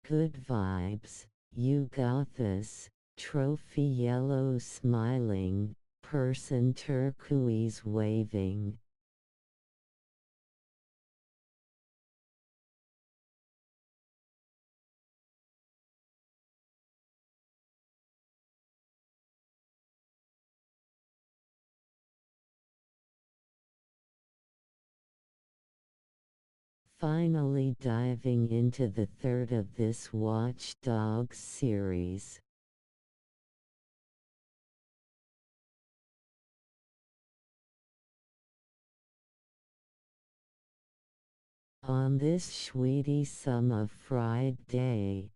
Good vibes, you got this. Trophy yellow smiling, person turquoise waving. Finally diving into the third of this Watch Dogs series. On this sweetie Summah Fried-Day.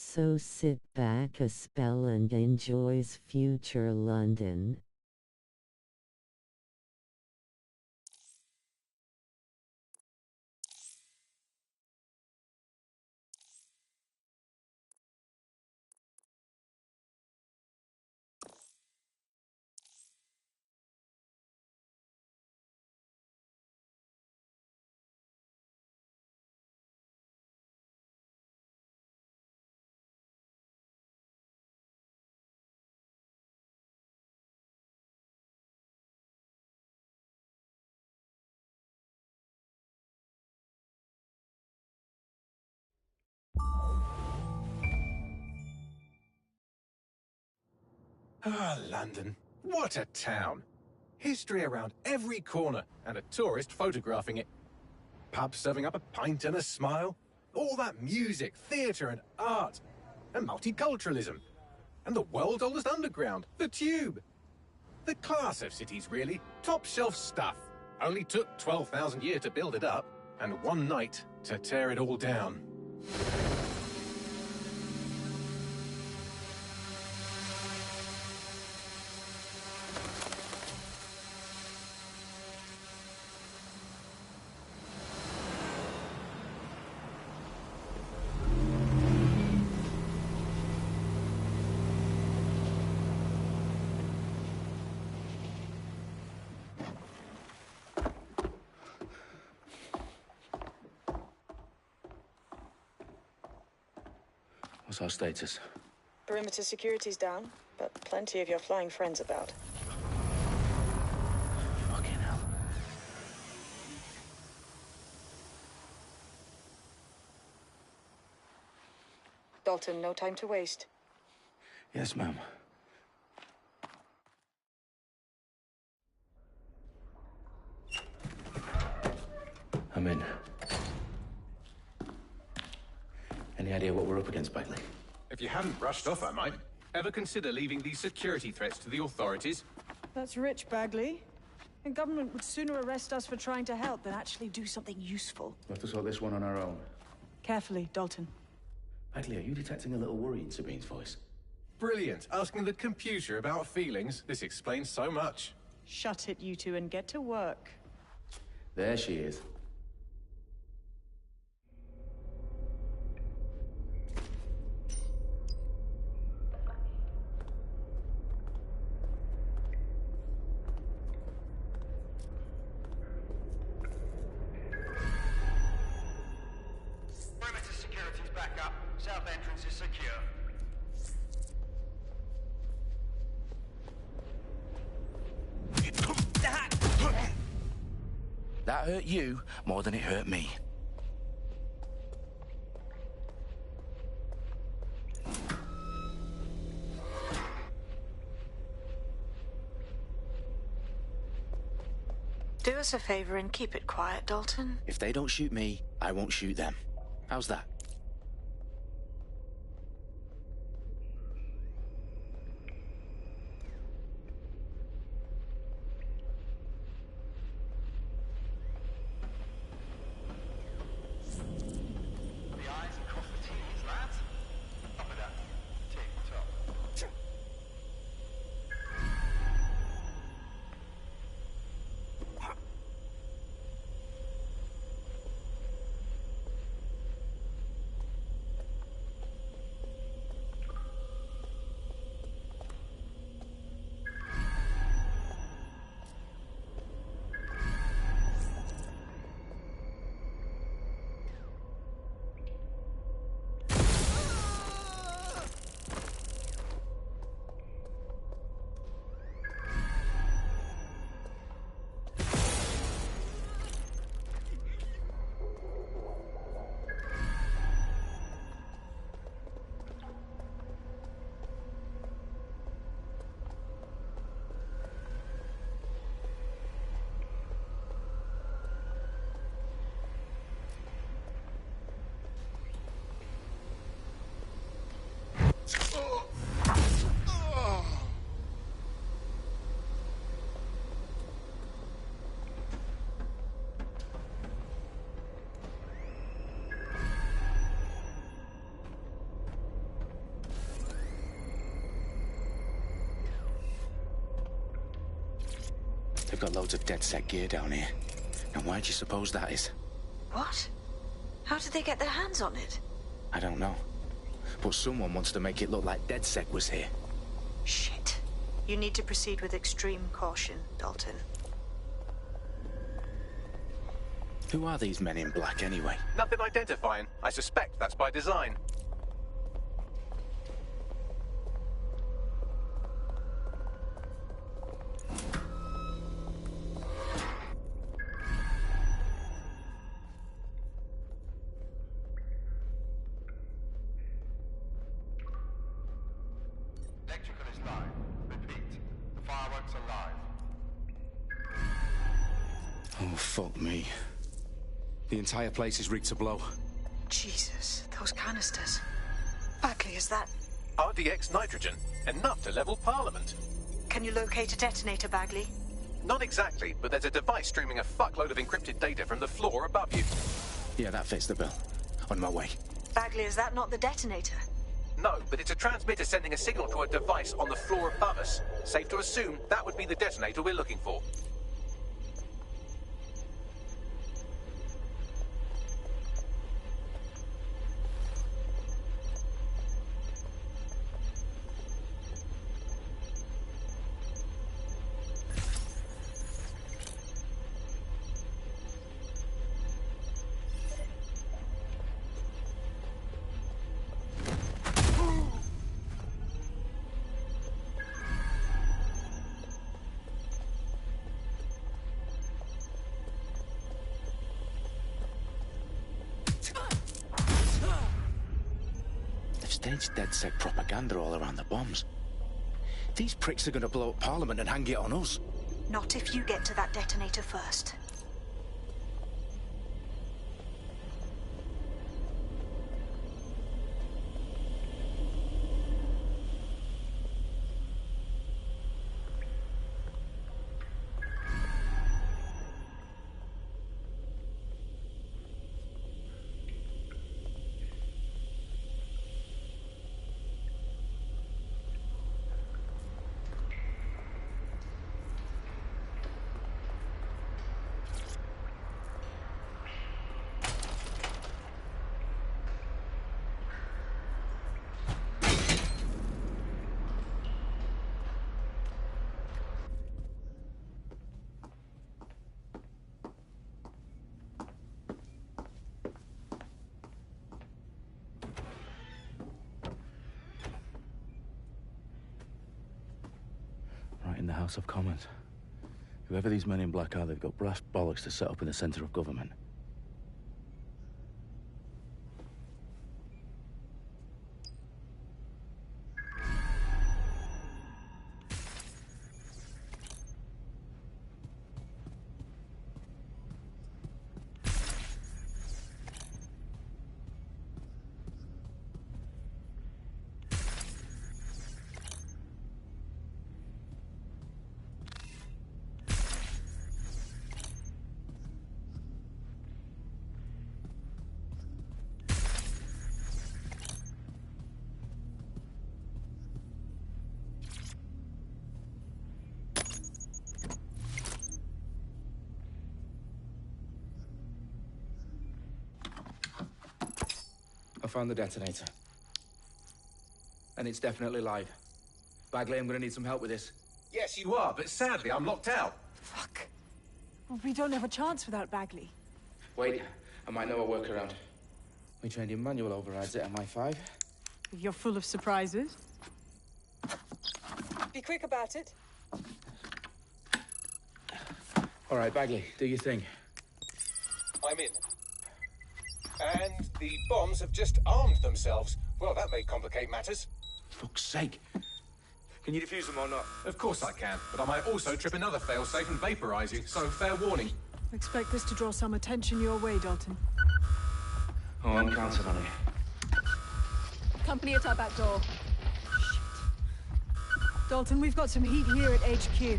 So sit back a spell and enjoys future London. Ah, London. What a town. History around every corner and a tourist photographing it. Pubs serving up a pint and a smile. All that music, theatre and art. And multiculturalism. And the world's oldest underground, the Tube. The class of cities, really. Top shelf stuff. Only took 12,000 years to build it up, and one night to tear it all down. What's our status? Perimeter security's down, but plenty of your flying friends about. Fucking hell. Dalton, no time to waste. Yes, ma'am. I'm in. Any idea what we're up against, Bagley? If you hadn't rushed off, I might. Ever consider leaving these security threats to the authorities? That's rich, Bagley. The government would sooner arrest us for trying to help than actually do something useful. We'll have to sort this one on our own. Carefully, Dalton. Bagley, are you detecting a little worry in Sabine's voice? Brilliant. Asking the computer about feelings. This explains so much. Shut it, you two, and get to work. There she is. Perimeter security's back up. South entrance is secure. That hurt you more than it hurt me. Do us a favor and keep it quiet, Dalton. If they don't shoot me, I won't shoot them. How's that? The I's and cross the T's, lads. Top of that. Tip top. They've got loads of DedSec gear down here. Now, why do you suppose that is? What? How did they get their hands on it? I don't know. But someone wants to make it look like DedSec was here. Shit. You need to proceed with extreme caution, Dalton. Who are these men in black, anyway? Nothing identifying. I suspect that's by design. Electrical is live. Repeat. The fireworks are live. Oh, fuck me. The entire place is rigged to blow. Jesus, those canisters. Bagley, is that... RDX nitrogen. Enough to level Parliament. Can you locate a detonator, Bagley? Not exactly, but there's a device streaming a fuckload of encrypted data from the floor above you. Yeah, that fits the bill. On my way. Bagley, is that not the detonator? No, but it's a transmitter sending a signal to a device on the floor above us. Safe to assume that would be the detonator we're looking for. Staged DedSec propaganda all around the bombs. These pricks are going to blow up Parliament and hang it on us. Not if you get to that detonator first. Right in the House of Commons. Whoever these men in black are, they've got brass bollocks to set up in the centre of government. I found the detonator. And it's definitely live. Bagley, I'm gonna need some help with this. Yes, you are, but sadly I'm locked out. Fuck. Well, we don't have a chance without Bagley. Wait, I might know a workaround. We trained in manual overrides at MI5. You're full of surprises. Be quick about it. All right, Bagley, do your thing. I'm in. And the bombs have just armed themselves. Well, that may complicate matters. Fuck's sake. Can you defuse them or not? Of course I can, but I might also trip another failsafe and vaporize you, so fair warning. Expect this to draw some attention your way, Dalton. Oh, I'm counting on it. Company at our back door. Shit. Dalton, we've got some heat here at HQ.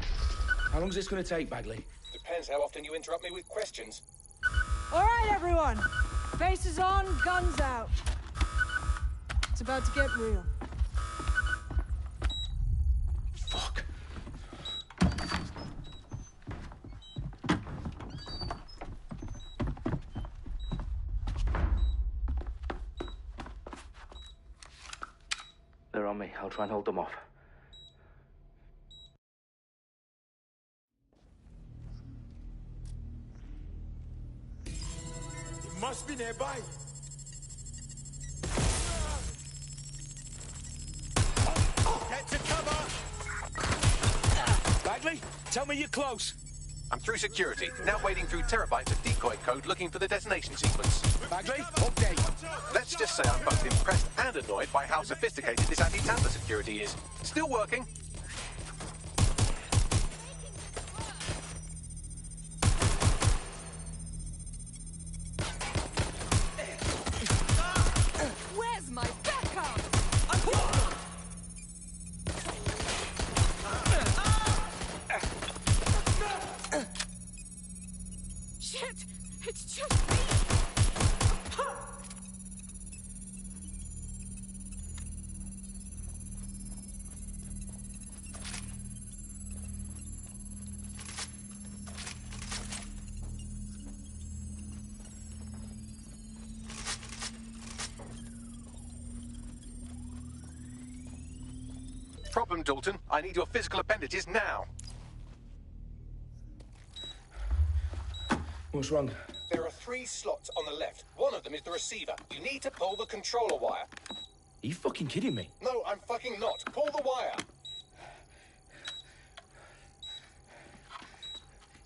How long's this gonna take, Bagley? Depends how often you interrupt me with questions. All right, everyone. Faces on, guns out. It's about to get real. Fuck. on me. I'll try and hold them off. It must be nearby. Get to cover! Bagley, tell me you're close. I'm through security, now wading through terabytes of decoy code looking for the detonation sequence. Bagley, update. Let's just say I'm both impressed and annoyed by how sophisticated this anti-tamper security is. Still working. Where's my backup? Shit! It's just me! Problem, Dalton. I need your physical appendages now. What's wrong? There are 3 slots on the left. One of them is the receiver. You need to pull the controller wire. Are you fucking kidding me? No, I'm fucking not. Pull the wire.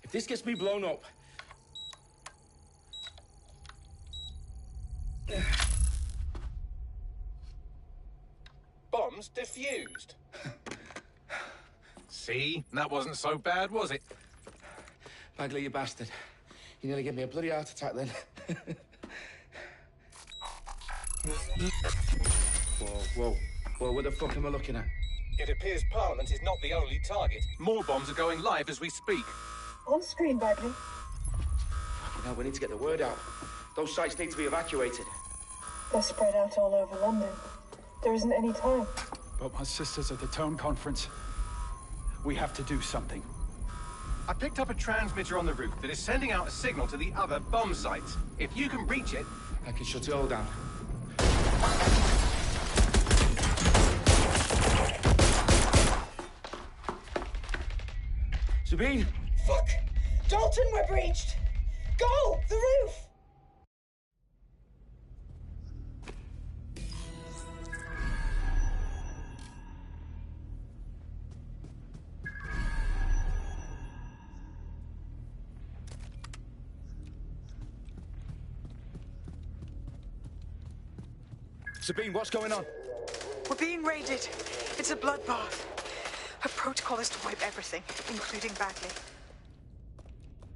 If this gets me blown up... Bombs defused. See? That wasn't so bad, was it? Bagley, you bastard. You nearly gave me a bloody heart attack then. Whoa. What the fuck am I looking at? It appears Parliament is not the only target. More bombs are going live as we speak. On screen, Bagley. Now we need to get the word out. Those sites need to be evacuated. They're spread out all over London. There isn't any time. But my sister's at the town conference. We have to do something. I picked up a transmitter on the roof that is sending out a signal to the other bomb sites. If you can reach it... I can shut it all down. Sabine! Fuck! Dalton, we're breached! Go! The roof! Sabine, what's going on? We're being raided. It's a bloodbath. Her protocol is to wipe everything, including Bagley.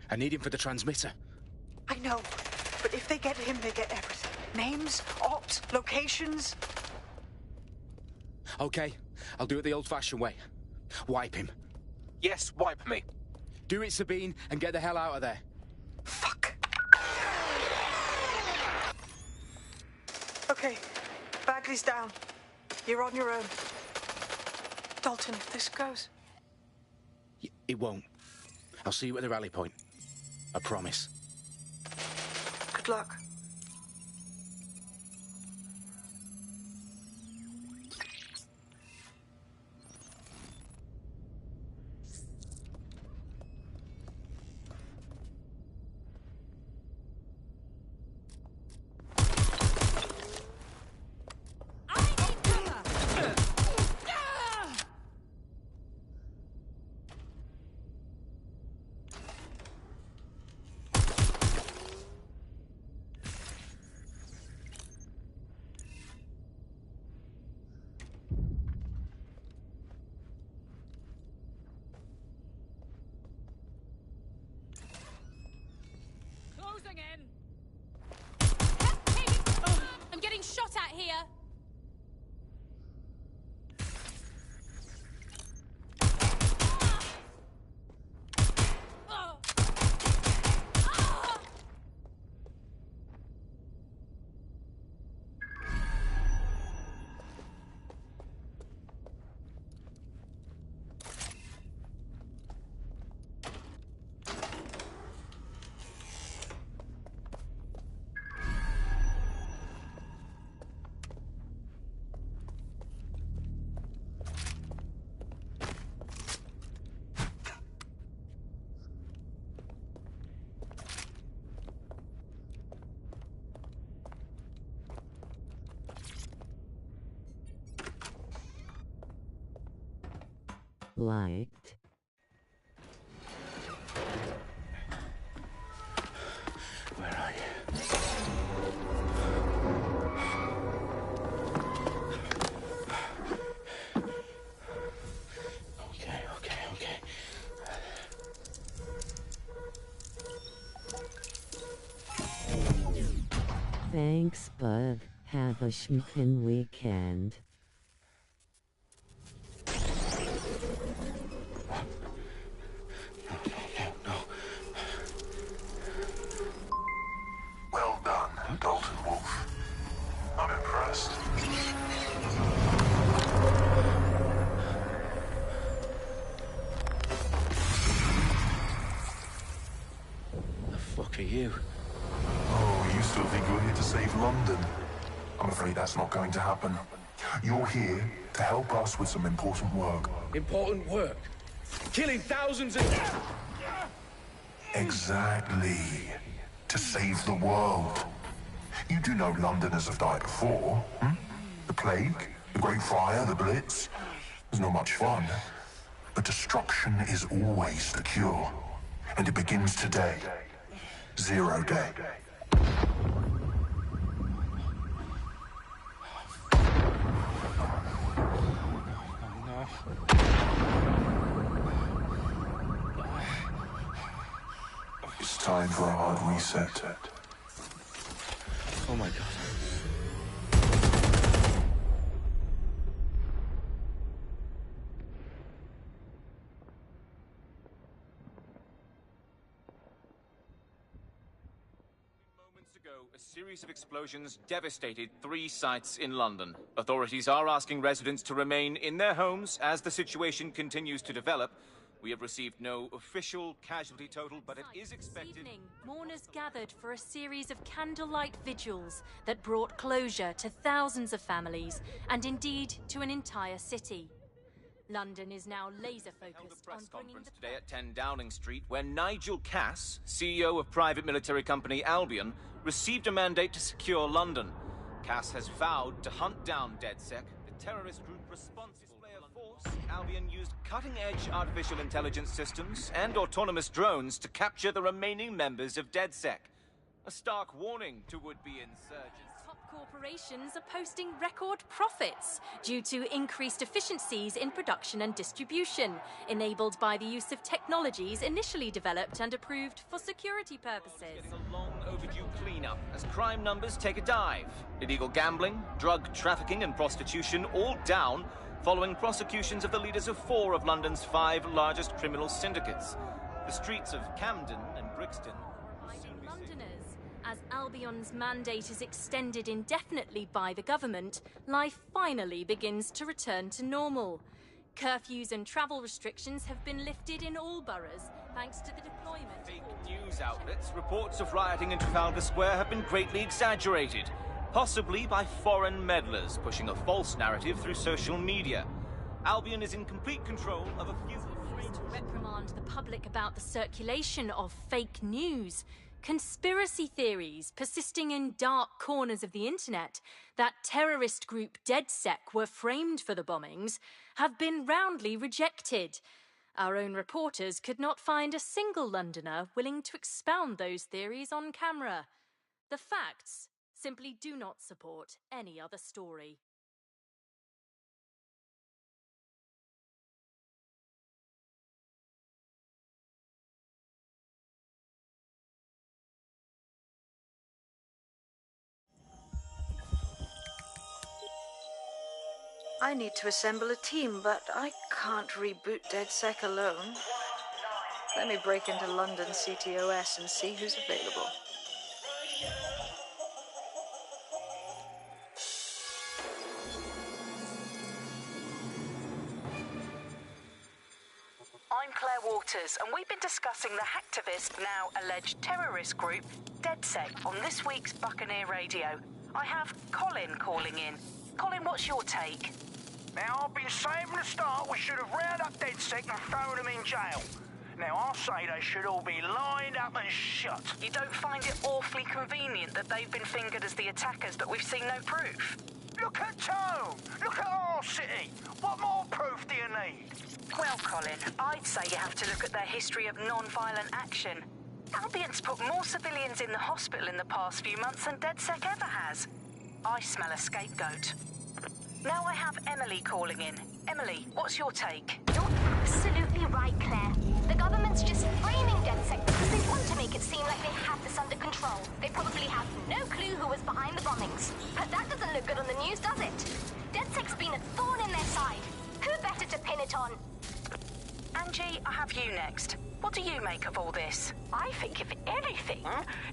I need him for the transmitter. I know, but if they get him, they get everything. Names, ops, locations. Okay, I'll do it the old-fashioned way. Wipe him. Yes, wipe me. Do it, Sabine, and get the hell out of there. Fuck. Okay, Bagley's down. You're on your own. Dalton, if this goes... It won't. I'll see you at the rally point. I promise. Good luck. liked. Where are you? Okay. Thanks, bud. Have a schmickin' weekend. No. Well done, Dalton Wolf. I'm impressed. The fuck are you? Oh, you still think you're here to save London? I'm afraid that's not going to happen. You're here to help us with some important work. Important work? Killing thousands of... Exactly. To save the world. You do know Londoners have died before, hmm? The plague, the Great Fire, the Blitz. It's not much fun. But destruction is always the cure. And it begins today. Zero Day. No. It's time for a hard reset. Oh my God. Moments ago, a series of explosions devastated 3 sites in London. Authorities are asking residents to remain in their homes as the situation continues to develop. We have received no official casualty total, but it is expected... This evening, mourners gathered for a series of candlelight vigils that brought closure to thousands of families, and indeed to an entire city. London is now laser-focused on bringing the... today at 10 Downing Street, where Nigel Cass, CEO of private military company Albion, received a mandate to secure London. Cass has vowed to hunt down DedSec, the terrorist group responsible for force. Albion used cutting-edge artificial intelligence systems and autonomous drones to capture the remaining members of DedSec. A stark warning to would-be insurgents. Top corporations are posting record profits due to increased efficiencies in production and distribution, enabled by the use of technologies initially developed and approved for security purposes. Getting a long overdue cleanup as crime numbers take a dive. Illegal gambling, drug trafficking and prostitution all down following prosecutions of the leaders of 4 of London's 5 largest criminal syndicates. The streets of Camden and Brixton... Londoners. As Albion's mandate is extended indefinitely by the government, life finally begins to return to normal. Curfews and travel restrictions have been lifted in all boroughs, thanks to the deployment... Fake news outlets, reports of rioting in Trafalgar Square have been greatly exaggerated, possibly by foreign meddlers pushing a false narrative through social media. Albion is in complete control of a few... To reprimand the public about the circulation of fake news. Conspiracy theories persisting in dark corners of the internet that terrorist group DedSec were framed for the bombings have been roundly rejected. Our own reporters could not find a single Londoner willing to expound those theories on camera. The facts simply do not support any other story. I need to assemble a team, but I can't reboot DedSec alone. Let me break into London CTOS and see who's available. I'm Claire Waters, and we've been discussing the hacktivist, now alleged terrorist group, DedSec, on this week's Buccaneer Radio. I have Colin calling in. Colin, what's your take? Now, I've been saying from the start we should have rounded up DedSec and thrown them in jail. Now, I'll say they should all be lined up and shot. You don't find it awfully convenient that they've been fingered as the attackers, but we've seen no proof? Look at Tone! Look at your city. What more proof do you need? Well, Colin, I'd say you have to look at their history of non-violent action. Albion's put more civilians in the hospital in the past few months than DedSec ever has. I smell a scapegoat. Now I have Emily calling in. Emily, what's your take? You're absolutely right, Claire. The government's just framing DedSec because they want to make it seem like they have this under control. They probably have no clue who was behind the bombings. But that doesn't look good on the news, does it? DedSec's been a thorn in their side. Who better to pin it on? Angie, I have you next. What do you make of all this? I think, if anything,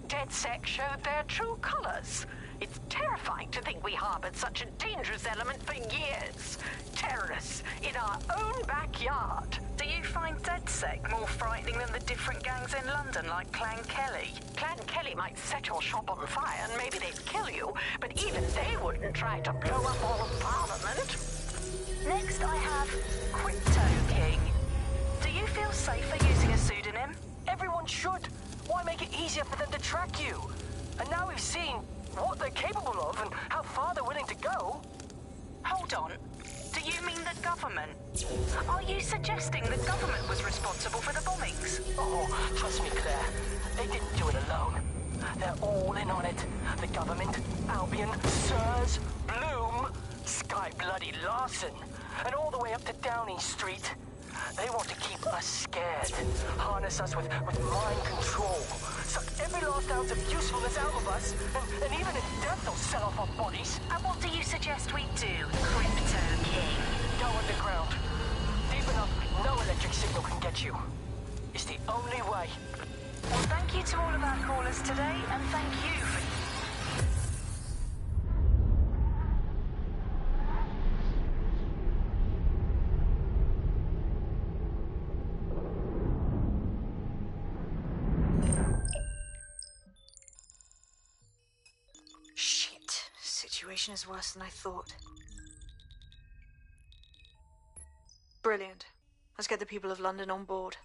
DedSec showed their true colors. It's terrifying to think we harbored such a dangerous element for years. Terrorists in our own backyard. Do you find DedSec more frightening than the different gangs in London, like Clan Kelly? Clan Kelly might set your shop on fire and maybe they'd kill you, but even they wouldn't try to blow up all of Parliament. Next I have Crypto King. Do you feel safer using a pseudonym? Everyone should. Why make it easier for them to track you? And now we've seen what they're capable of and how far they're willing to go. Hold on. Do you mean the government? Are you suggesting the government was responsible for the bombings? Oh, trust me, Claire. They didn't do it alone. They're all in on it. The government, Albion, Sirs, Bloom, Sky Bloody Larson, and all the way up to Downing Street. They want to keep us scared, harness us with mind control, suck every last ounce of usefulness out of us, and even in death they'll sell off our bodies. And what do you suggest we do, Crypto King? Go underground. Deep enough, no electric signal can get you. It's the only way. Well, thank you to all of our callers today, and thank you for... Shit. Situation is worse than I thought. Brilliant. Let's get the people of London on board.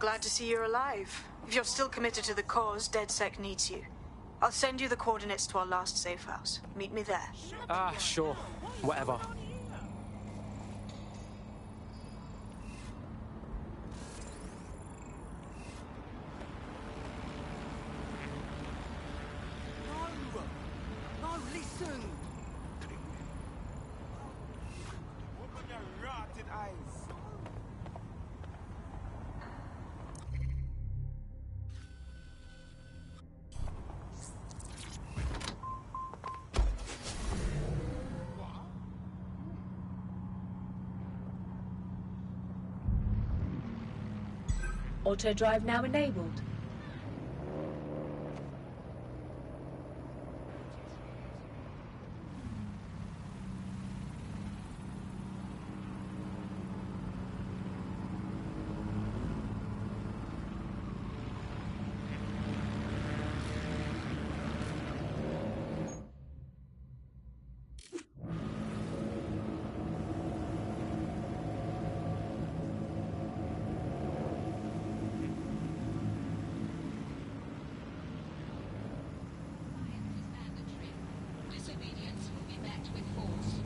glad to see you're alive. If you're still committed to the cause, DedSec needs you. I'll send you the coordinates to our last safe house. Meet me there. Sure. Whatever. No, listen! Open your rotted eyes. Auto drive now enabled. Disobedience will be met with force.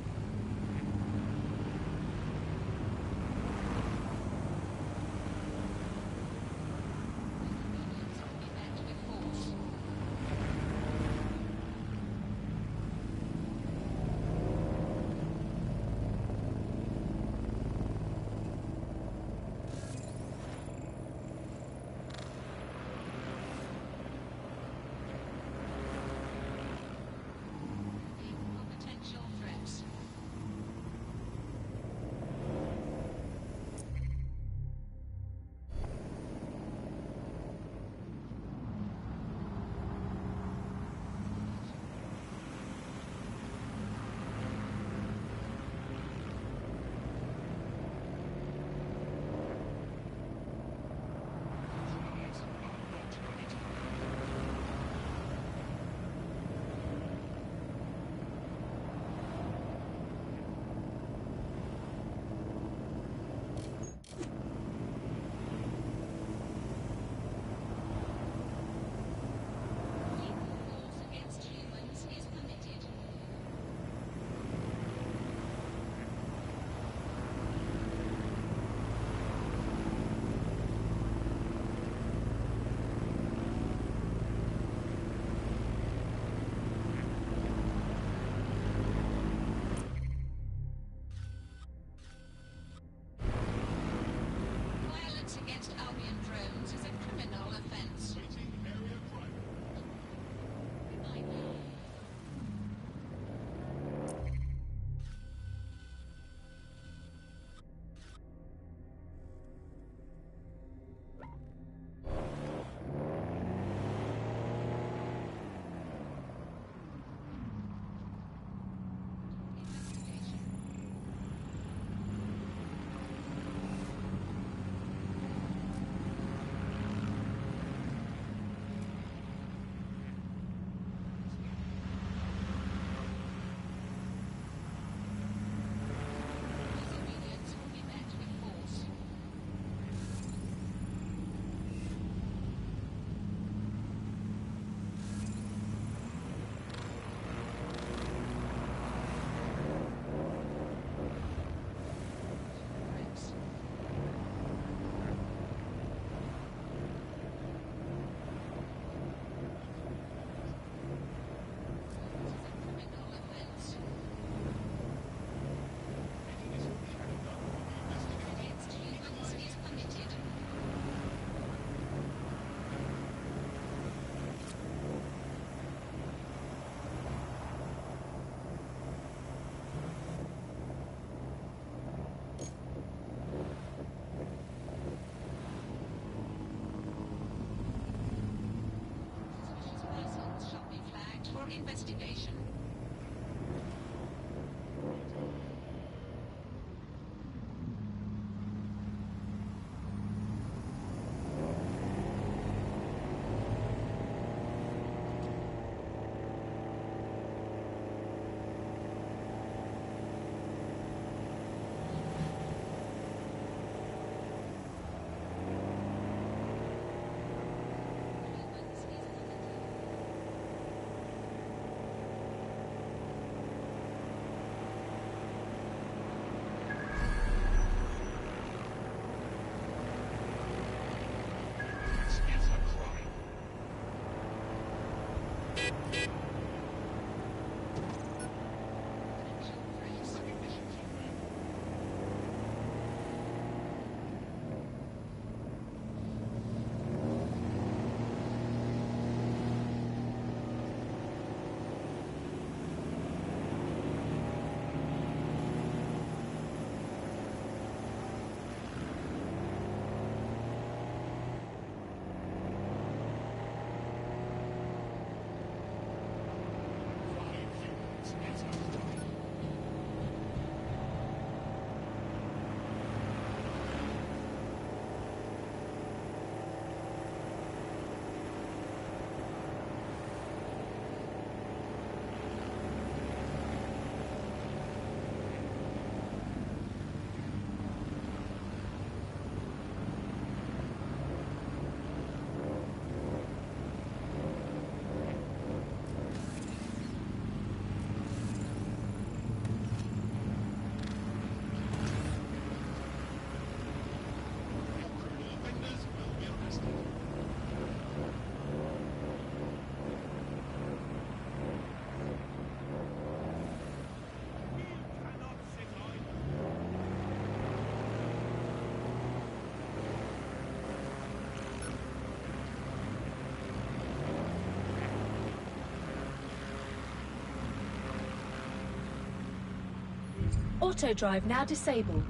Auto drive now disabled.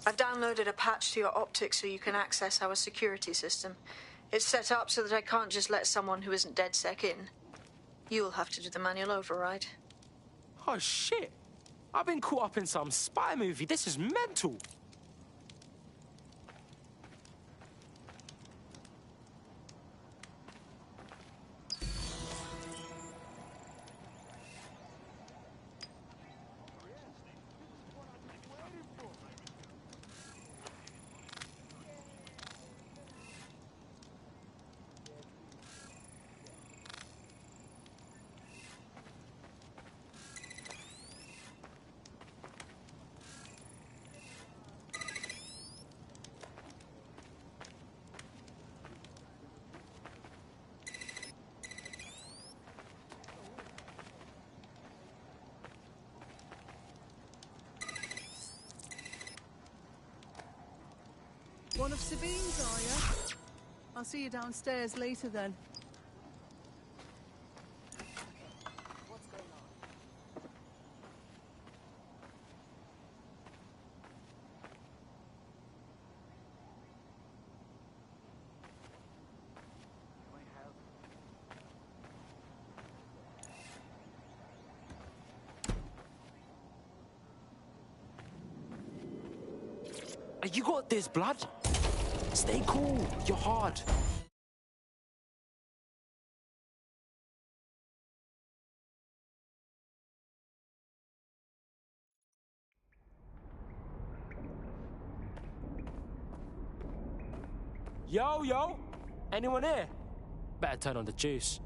I've downloaded a patch to your optics so you can access our security system. It's set up so that I can't just let someone who isn't DedSec in. You'll have to do the manual override. Oh, shit. I've been caught up in some spy movie. This is mental. One of Sabine's, are you? I'll see you downstairs later then. What's going on? You got this, blood. Stay cool. You're hard. Yo. Anyone here? Better turn on the juice.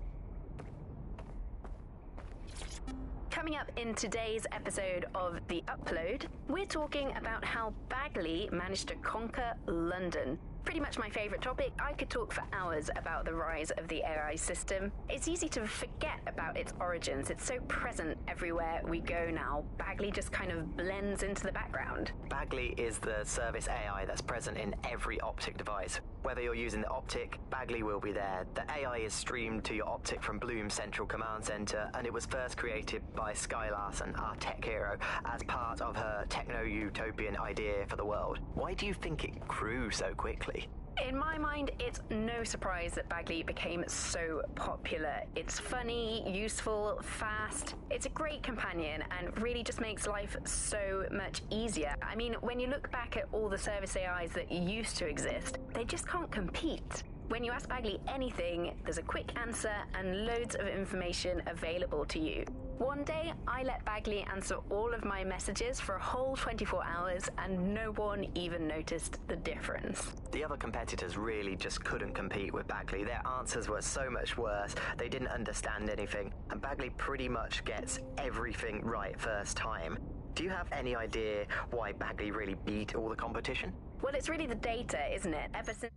Coming up in today's episode of The Upload, we're talking about how Bagley managed to conquer London. Pretty much my favourite topic. I could talk for hours about the rise of the AI system. It's easy to forget about its origins. It's so present everywhere we go now. Bagley just kind of blends into the background. Bagley is the service AI that's present in every optic device. Whether you're using the optic, Bagley will be there. The AI is streamed to your optic from Bloom's central command center, and it was first created by Sky Larson, our tech hero, as part of her techno-utopian idea for the world. Why do you think it grew so quickly? In my mind, it's no surprise that Bagley became so popular. It's funny, useful, fast. It's a great companion and really just makes life so much easier. I mean, when you look back at all the service AIs that used to exist, they just can't compete. When you ask Bagley anything, there's a quick answer and loads of information available to you. One day, I let Bagley answer all of my messages for a whole 24 hours and no one even noticed the difference. The other competitors really just couldn't compete with Bagley. Their answers were so much worse. They didn't understand anything, and Bagley pretty much gets everything right first time. Do you have any idea why Bagley really beat all the competition? Well, it's really the data, isn't it? Ever since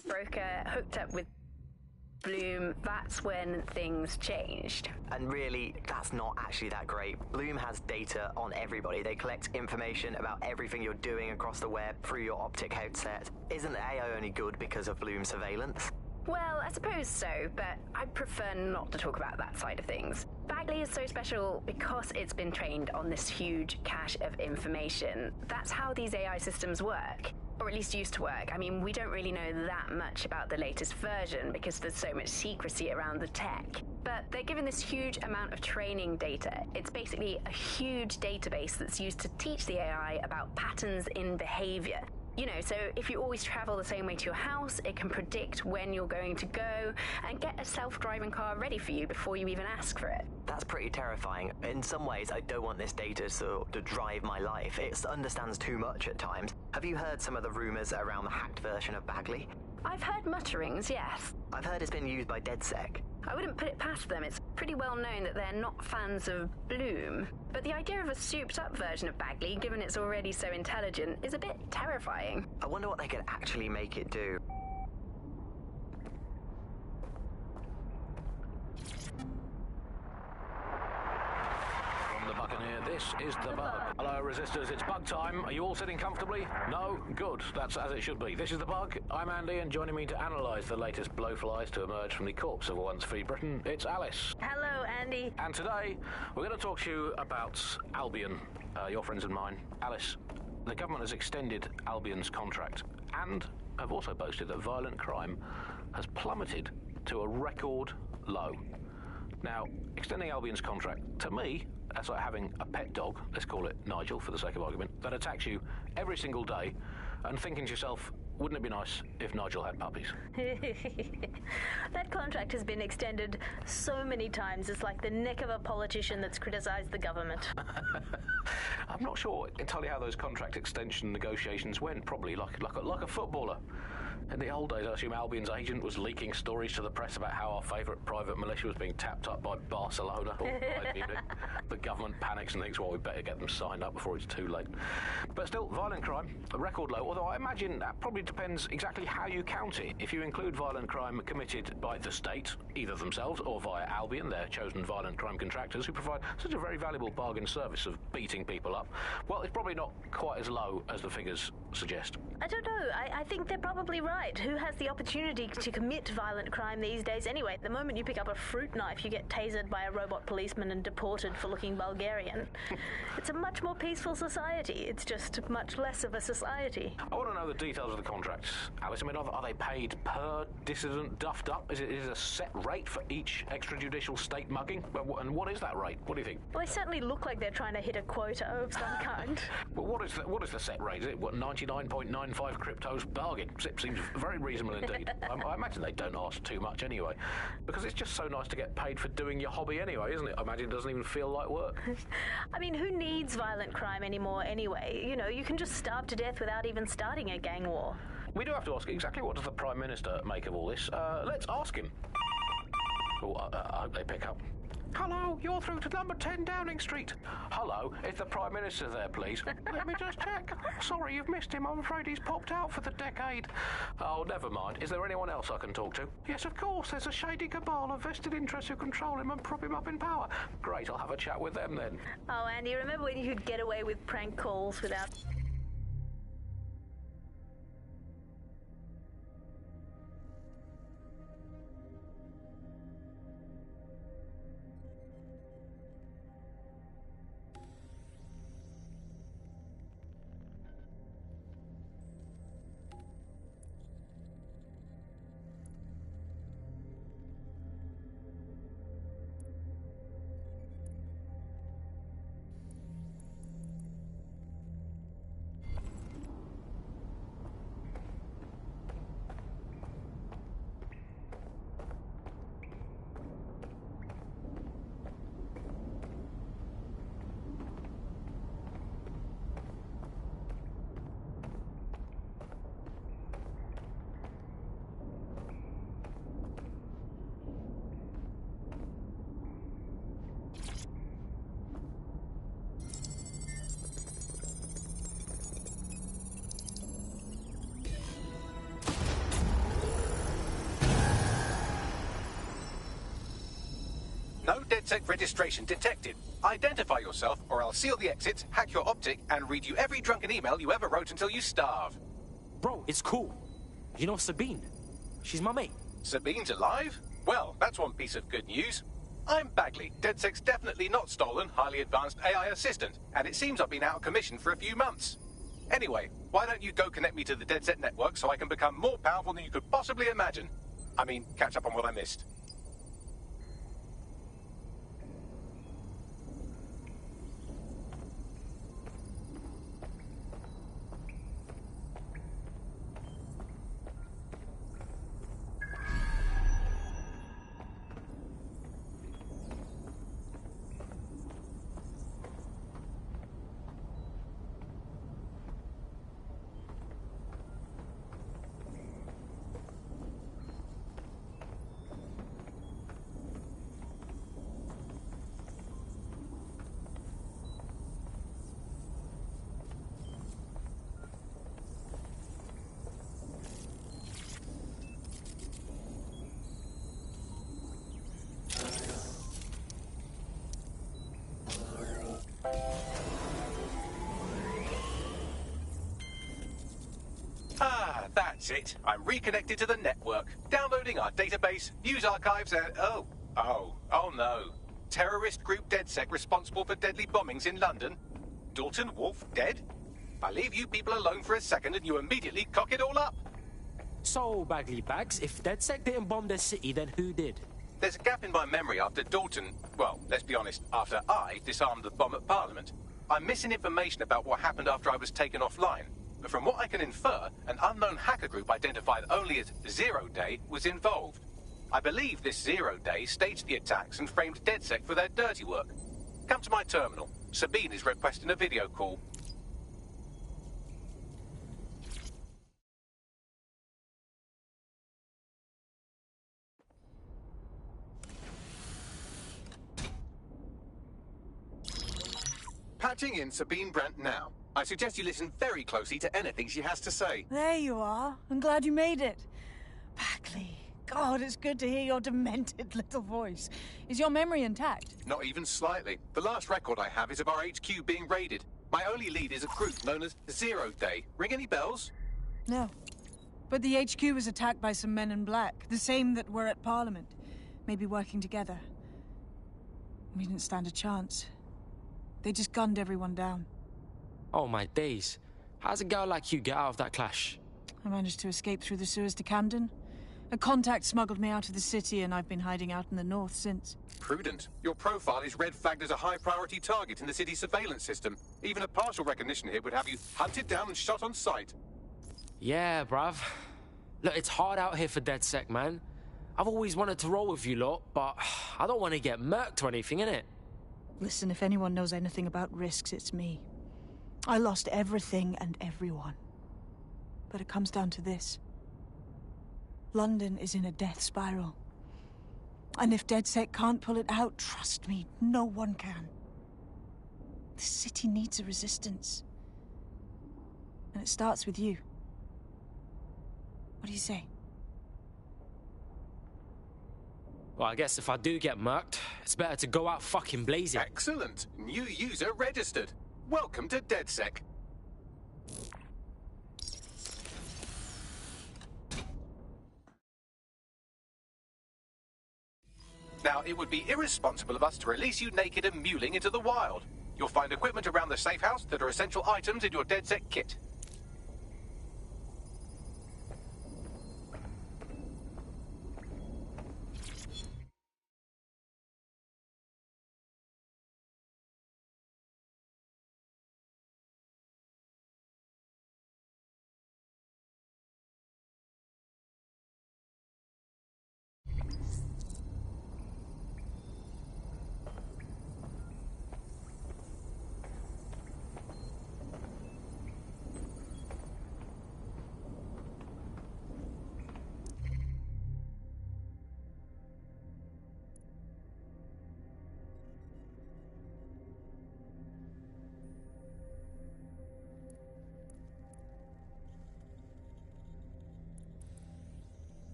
Broker hooked up with Bloom, that's when things changed. And really, that's not actually that great. Bloom has data on everybody. They collect information about everything you're doing across the web through your optic headset. Isn't the AI only good because of Bloom's surveillance? Well, I suppose so, but I prefer not to talk about that side of things. Bagley is so special because it's been trained on this huge cache of information. That's how these AI systems work. Or at least used to work. I mean, we don't really know that much about the latest version because there's so much secrecy around the tech. But they're given this huge amount of training data. It's basically a huge database that's used to teach the AI about patterns in behavior. You know, so if you always travel the same way to your house, it can predict when you're going to go and get a self-driving car ready for you before you even ask for it. That's pretty terrifying. In some ways, I don't want this data to drive my life. It understands too much at times. Have you heard some of the rumors around the hacked version of Bagley? I've heard mutterings, yes. I've heard it's been used by DedSec. I wouldn't put it past them. It's pretty well known that they're not fans of Bloom. But the idea of a souped-up version of Bagley, given it's already so intelligent, is a bit terrifying. I wonder what they could actually make it do. From the Buccaneer, this is the Bug. Hello, Resistors, it's Bug time. Are you all sitting comfortably? No? Good. That's as it should be. This is the Bug. I'm Andy, and joining me to analyse the latest blowflies to emerge from the corpse of a once free Britain, it's Alice. Hello, Andy. And today, we're going to talk to you about Albion, your friends and mine. Alice, the government has extended Albion's contract and have also boasted that violent crime has plummeted to a record low. Now, extending Albion's contract, to me, that's like having a pet dog, let's call it Nigel for the sake of argument, that attacks you every single day and thinking to yourself, wouldn't it be nice if Nigel had puppies? That contract has been extended so many times, it's like the neck of a politician that's criticised the government. I'm not sure entirely how those contract extension negotiations went, probably like a footballer. In the old days, I assume Albion's agent was leaking stories to the press about how our favourite private militia was being tapped up by Barcelona or Bayern Munich. The government panics and thinks, well, we better get them signed up before it's too late. But still, violent crime, a record low, although I imagine that probably depends exactly how you count it. If you include violent crime committed by the state, either themselves or via Albion, their chosen violent crime contractors who provide such a very valuable bargain service of beating people up, well, it's probably not quite as low as the figures suggest. I don't know. I think they're probably right. Who has the opportunity to commit violent crime these days anyway? The moment you pick up a fruit knife, you get tasered by a robot policeman and deported for looking Bulgarian. It's a much more peaceful society. It's just much less of a society. I want to know the details of the contracts, Alice. I mean, are they paid per dissident duffed up? Is it a set rate for each extrajudicial state mugging? And what is that rate? What do you think? Well, they certainly look like they're trying to hit a quota of some kind. Well, what is the set rate? Is it 99.95 cryptos bargain? It seems very reasonable indeed. I imagine they don't ask too much anyway, because it's just so nice to get paid for doing your hobby anyway, isn't it? I imagine it doesn't even feel like work. I mean, who needs violent crime anymore anyway? You know, you can just starve to death without even starting a gang war. We do have to ask exactly what does the Prime Minister make of all this. Let's ask him. Oh, I hope they pick up. Hello, you're through to number 10 Downing Street. Hello, is the Prime Minister there, please? Let me just check. Sorry, you've missed him. I'm afraid he's popped out for the decade. Oh, never mind. Is there anyone else I can talk to? Yes, of course. There's a shady cabal of vested interests who control him and prop him up in power. Great, I'll have a chat with them then. Oh, Andy, remember when you could get away with prank calls without... DedSec registration detected. Identify yourself, or I'll seal the exits, hack your optic, and read you every drunken email you ever wrote until you starve. Bro, it's cool. You know Sabine? She's my mate. Sabine's alive? Well, that's one piece of good news. I'm Bagley, DedSec's definitely not stolen, highly advanced AI assistant, and it seems I've been out of commission for a few months. Anyway, why don't you go connect me to the DedSec network so I can become more powerful than you could possibly imagine? I mean, catch up on what I missed. That's it. I'm reconnected to the network, downloading our database, news archives, and oh no. Terrorist group DedSec responsible for deadly bombings in London. Dalton Wolfe dead? I leave you people alone for a second and you immediately cock it all up. So, Bagley Bags, if DedSec didn't bomb the city, then who did? There's a gap in my memory after Dalton, well, let's be honest, after I disarmed the bomb at Parliament. I'm missing information about what happened after I was taken offline. But from what I can infer, an unknown hacker group identified only as Zero Day was involved. I believe this Zero Day staged the attacks and framed DedSec for their dirty work. Come to my terminal. Sabine is requesting a video call. Patching in Sabine Brandt now. I suggest you listen very closely to anything she has to say. There you are. I'm glad you made it. Bagley, God, it's good to hear your demented little voice. Is your memory intact? Not even slightly. The last record I have is of our HQ being raided. My only lead is a group known as Zero Day. Ring any bells? No. But the HQ was attacked by some men in black, the same that were at Parliament. Maybe working together. We didn't stand a chance. They just gunned everyone down. Oh my days. How's a girl like you get out of that clash? I managed to escape through the sewers to Camden. A contact smuggled me out of the city and I've been hiding out in the north since. Prudent. Your profile is red flagged as a high-priority target in the city's surveillance system. Even a partial recognition here would have you hunted down and shot on sight. Yeah, bruv. Look, it's hard out here for DedSec, man. I've always wanted to roll with you lot, but I don't want to get murked or anything, innit? Listen, if anyone knows anything about risks, it's me. I lost everything and everyone. But it comes down to this. London is in a death spiral. And if DedSec can't pull it out, trust me, no one can. The city needs a resistance. And it starts with you. What do you say? Well, I guess if I do get murked, it's better to go out fucking blazing. Excellent. New user registered. Welcome to DedSec. Now, it would be irresponsible of us to release you naked and mewling into the wild. You'll find equipment around the safe house that are essential items in your DedSec kit.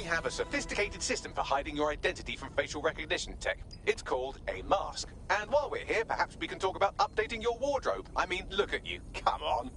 have a sophisticated system for hiding your identity from facial recognition tech. It's called a mask. And while we're here, perhaps we can talk about updating your wardrobe. I mean, look at you. Come on.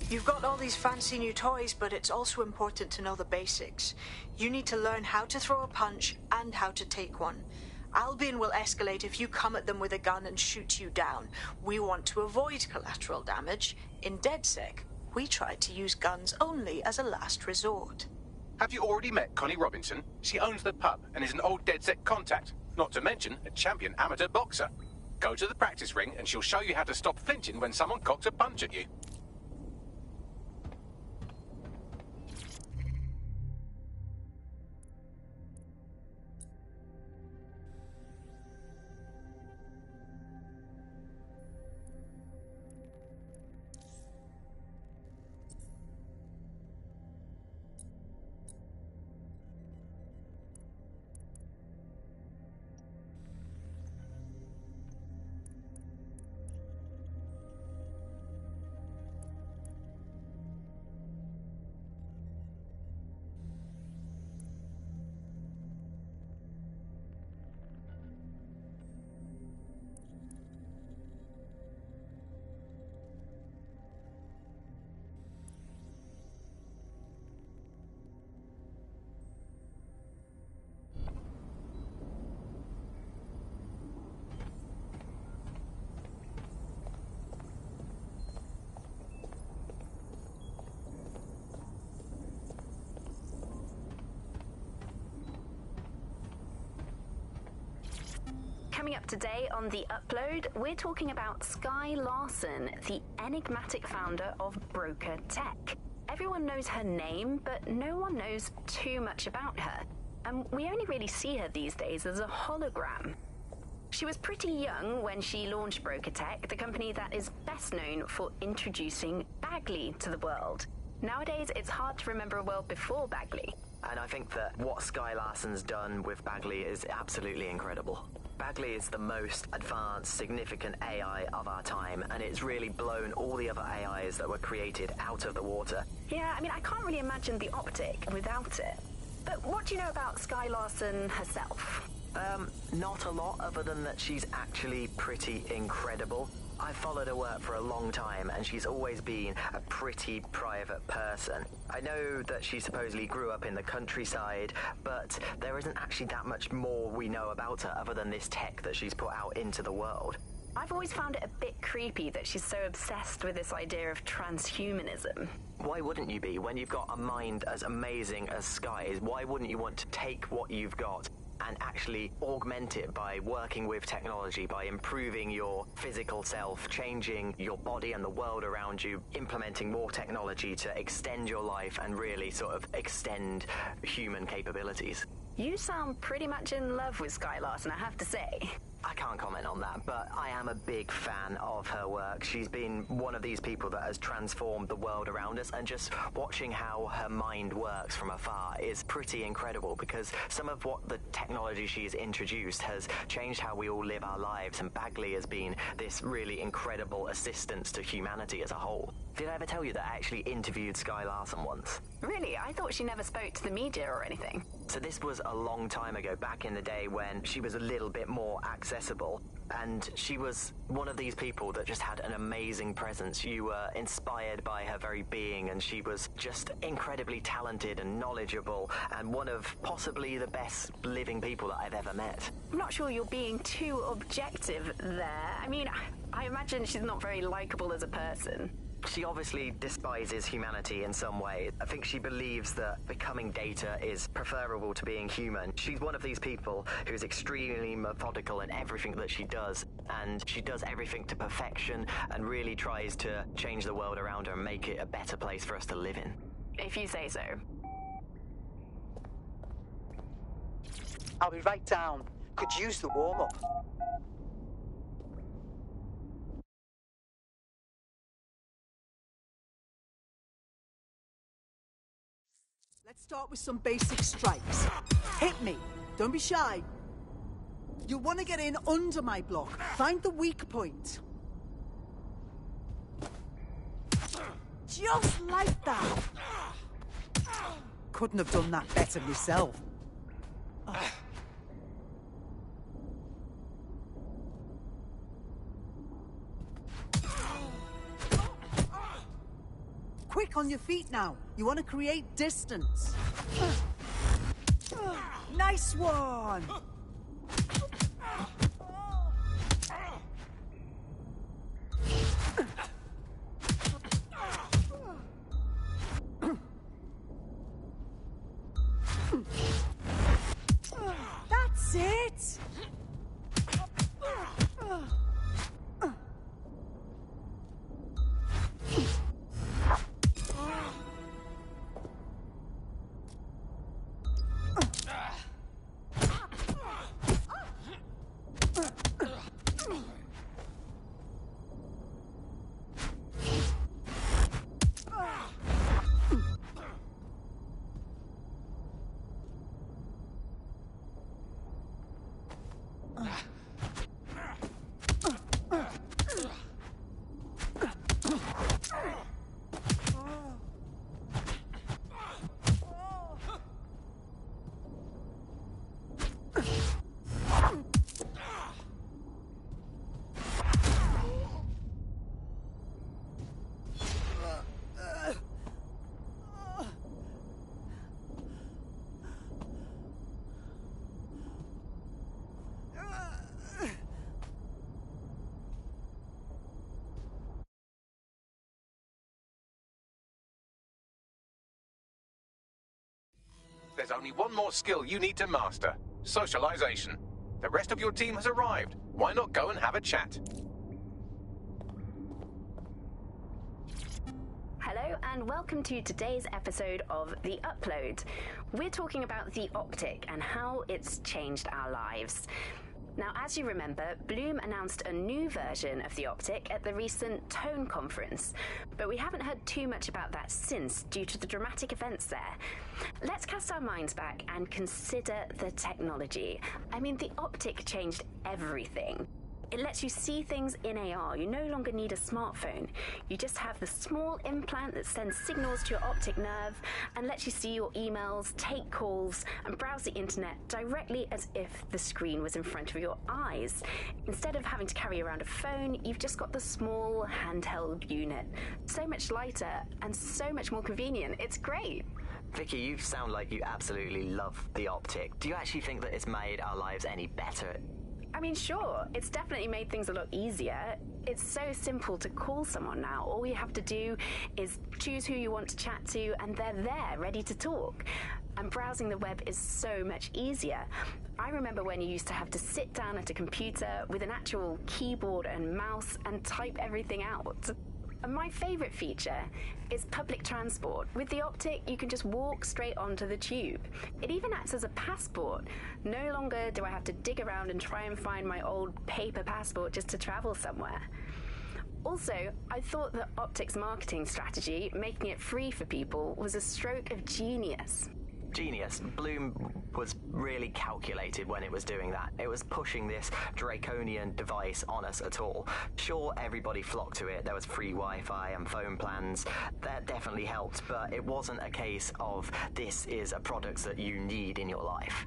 You've got all these fancy new toys, but it's also important to know the basics. You need to learn how to throw a punch and how to take one. Albion will escalate if you come at them with a gun and shoot you down. We want to avoid collateral damage. In DedSec, we try to use guns only as a last resort. Have you already met Connie Robinson? She owns the pub and is an old DedSec contact, not to mention a champion amateur boxer. Go to the practice ring and she'll show you how to stop flinching when someone cocks a punch at you. Coming up today on The Upload, we're talking about Skye Larson, the enigmatic founder of Broker Tech. Everyone knows her name, but no one knows too much about her. And we only really see her these days as a hologram. She was pretty young when she launched Broker Tech, the company that is best known for introducing Bagley to the world. Nowadays, it's hard to remember a world before Bagley. And I think that what Skye Larson's done with Bagley is absolutely incredible. Bagley is the most advanced, significant AI of our time, and it's really blown all the other AIs that were created out of the water. Yeah, I mean, I can't really imagine the optic without it. But what do you know about Skye Larson herself? Not a lot, other than that she's actually pretty incredible. I've followed her work for a long time, and she's always been a pretty private person. I know that she supposedly grew up in the countryside, but there isn't actually that much more we know about her other than this tech that she's put out into the world. I've always found it a bit creepy that she's so obsessed with this idea of transhumanism. Why wouldn't you be? When you've got a mind as amazing as Skye's, why wouldn't you want to take what you've got and actually augment it by working with technology, by improving your physical self, changing your body and the world around you, implementing more technology to extend your life and really sort of extend human capabilities? You sound pretty much in love with Skye Larson, I have to say. I can't comment on that, but I am a big fan of her work. She's been one of these people that has transformed the world around us, and just watching how her mind works from afar is pretty incredible, because some of what the technology she's introduced has changed how we all live our lives, and Bagley has been this really incredible assistance to humanity as a whole. Did I ever tell you that I actually interviewed Skye Larson once? Really? I thought she never spoke to the media or anything. So this was a long time ago, back in the day when she was a little bit more accessible, and she was one of these people that just had an amazing presence. You were inspired by her very being, and she was just incredibly talented and knowledgeable, and one of possibly the best living people that I've ever met. I'm not sure you're being too objective there. I mean, I imagine she's not very likable as a person. She obviously despises humanity in some way. I think she believes that becoming data is preferable to being human. She's one of these people who's extremely methodical in everything that she does, and she does everything to perfection and really tries to change the world around her and make it a better place for us to live in. If you say so. I'll be right down. Could use the warm-up. Let's start with some basic strikes. Hit me. Don't be shy. You'll want to get in under my block. Find the weak point. Just like that. Couldn't have done that better myself. back on your feet now. You want to create distance. Nice one! That's it! There's only one more skill you need to master: socialization. The rest of your team has arrived. Why not go and have a chat? Hello and welcome to today's episode of The Upload. We're talking about the optic and how it's changed our lives. Now, as you remember, Bloom announced a new version of the optic at the recent Tone conference, but we haven't heard too much about that since due to the dramatic events there. Let's cast our minds back and consider the technology. I mean, the optic changed everything. It lets you see things in AR. You no longer need a smartphone. You just have the small implant that sends signals to your optic nerve and lets you see your emails, take calls, and browse the internet directly as if the screen was in front of your eyes. Instead of having to carry around a phone, you've just got the small handheld unit. So much lighter and so much more convenient. It's great. Vicky, you sound like you absolutely love the optic. Do you actually think that it's made our lives any better? I mean, sure, it's definitely made things a lot easier. It's so simple to call someone now. All you have to do is choose who you want to chat to, and they're there, ready to talk. And browsing the web is so much easier. I remember when you used to have to sit down at a computer with an actual keyboard and mouse and type everything out. And my favourite feature is public transport. With the optic, you can just walk straight onto the tube. It even acts as a passport. No longer do I have to dig around and try and find my old paper passport just to travel somewhere. Also, I thought that optic's marketing strategy, making it free for people, was a stroke of genius. Genius. Bloom was really calculated when it was doing that. It was pushing this draconian device on us at all. Sure, everybody flocked to it. There was free Wi-Fi and phone plans. That definitely helped, but it wasn't a case of this is a product that you need in your life.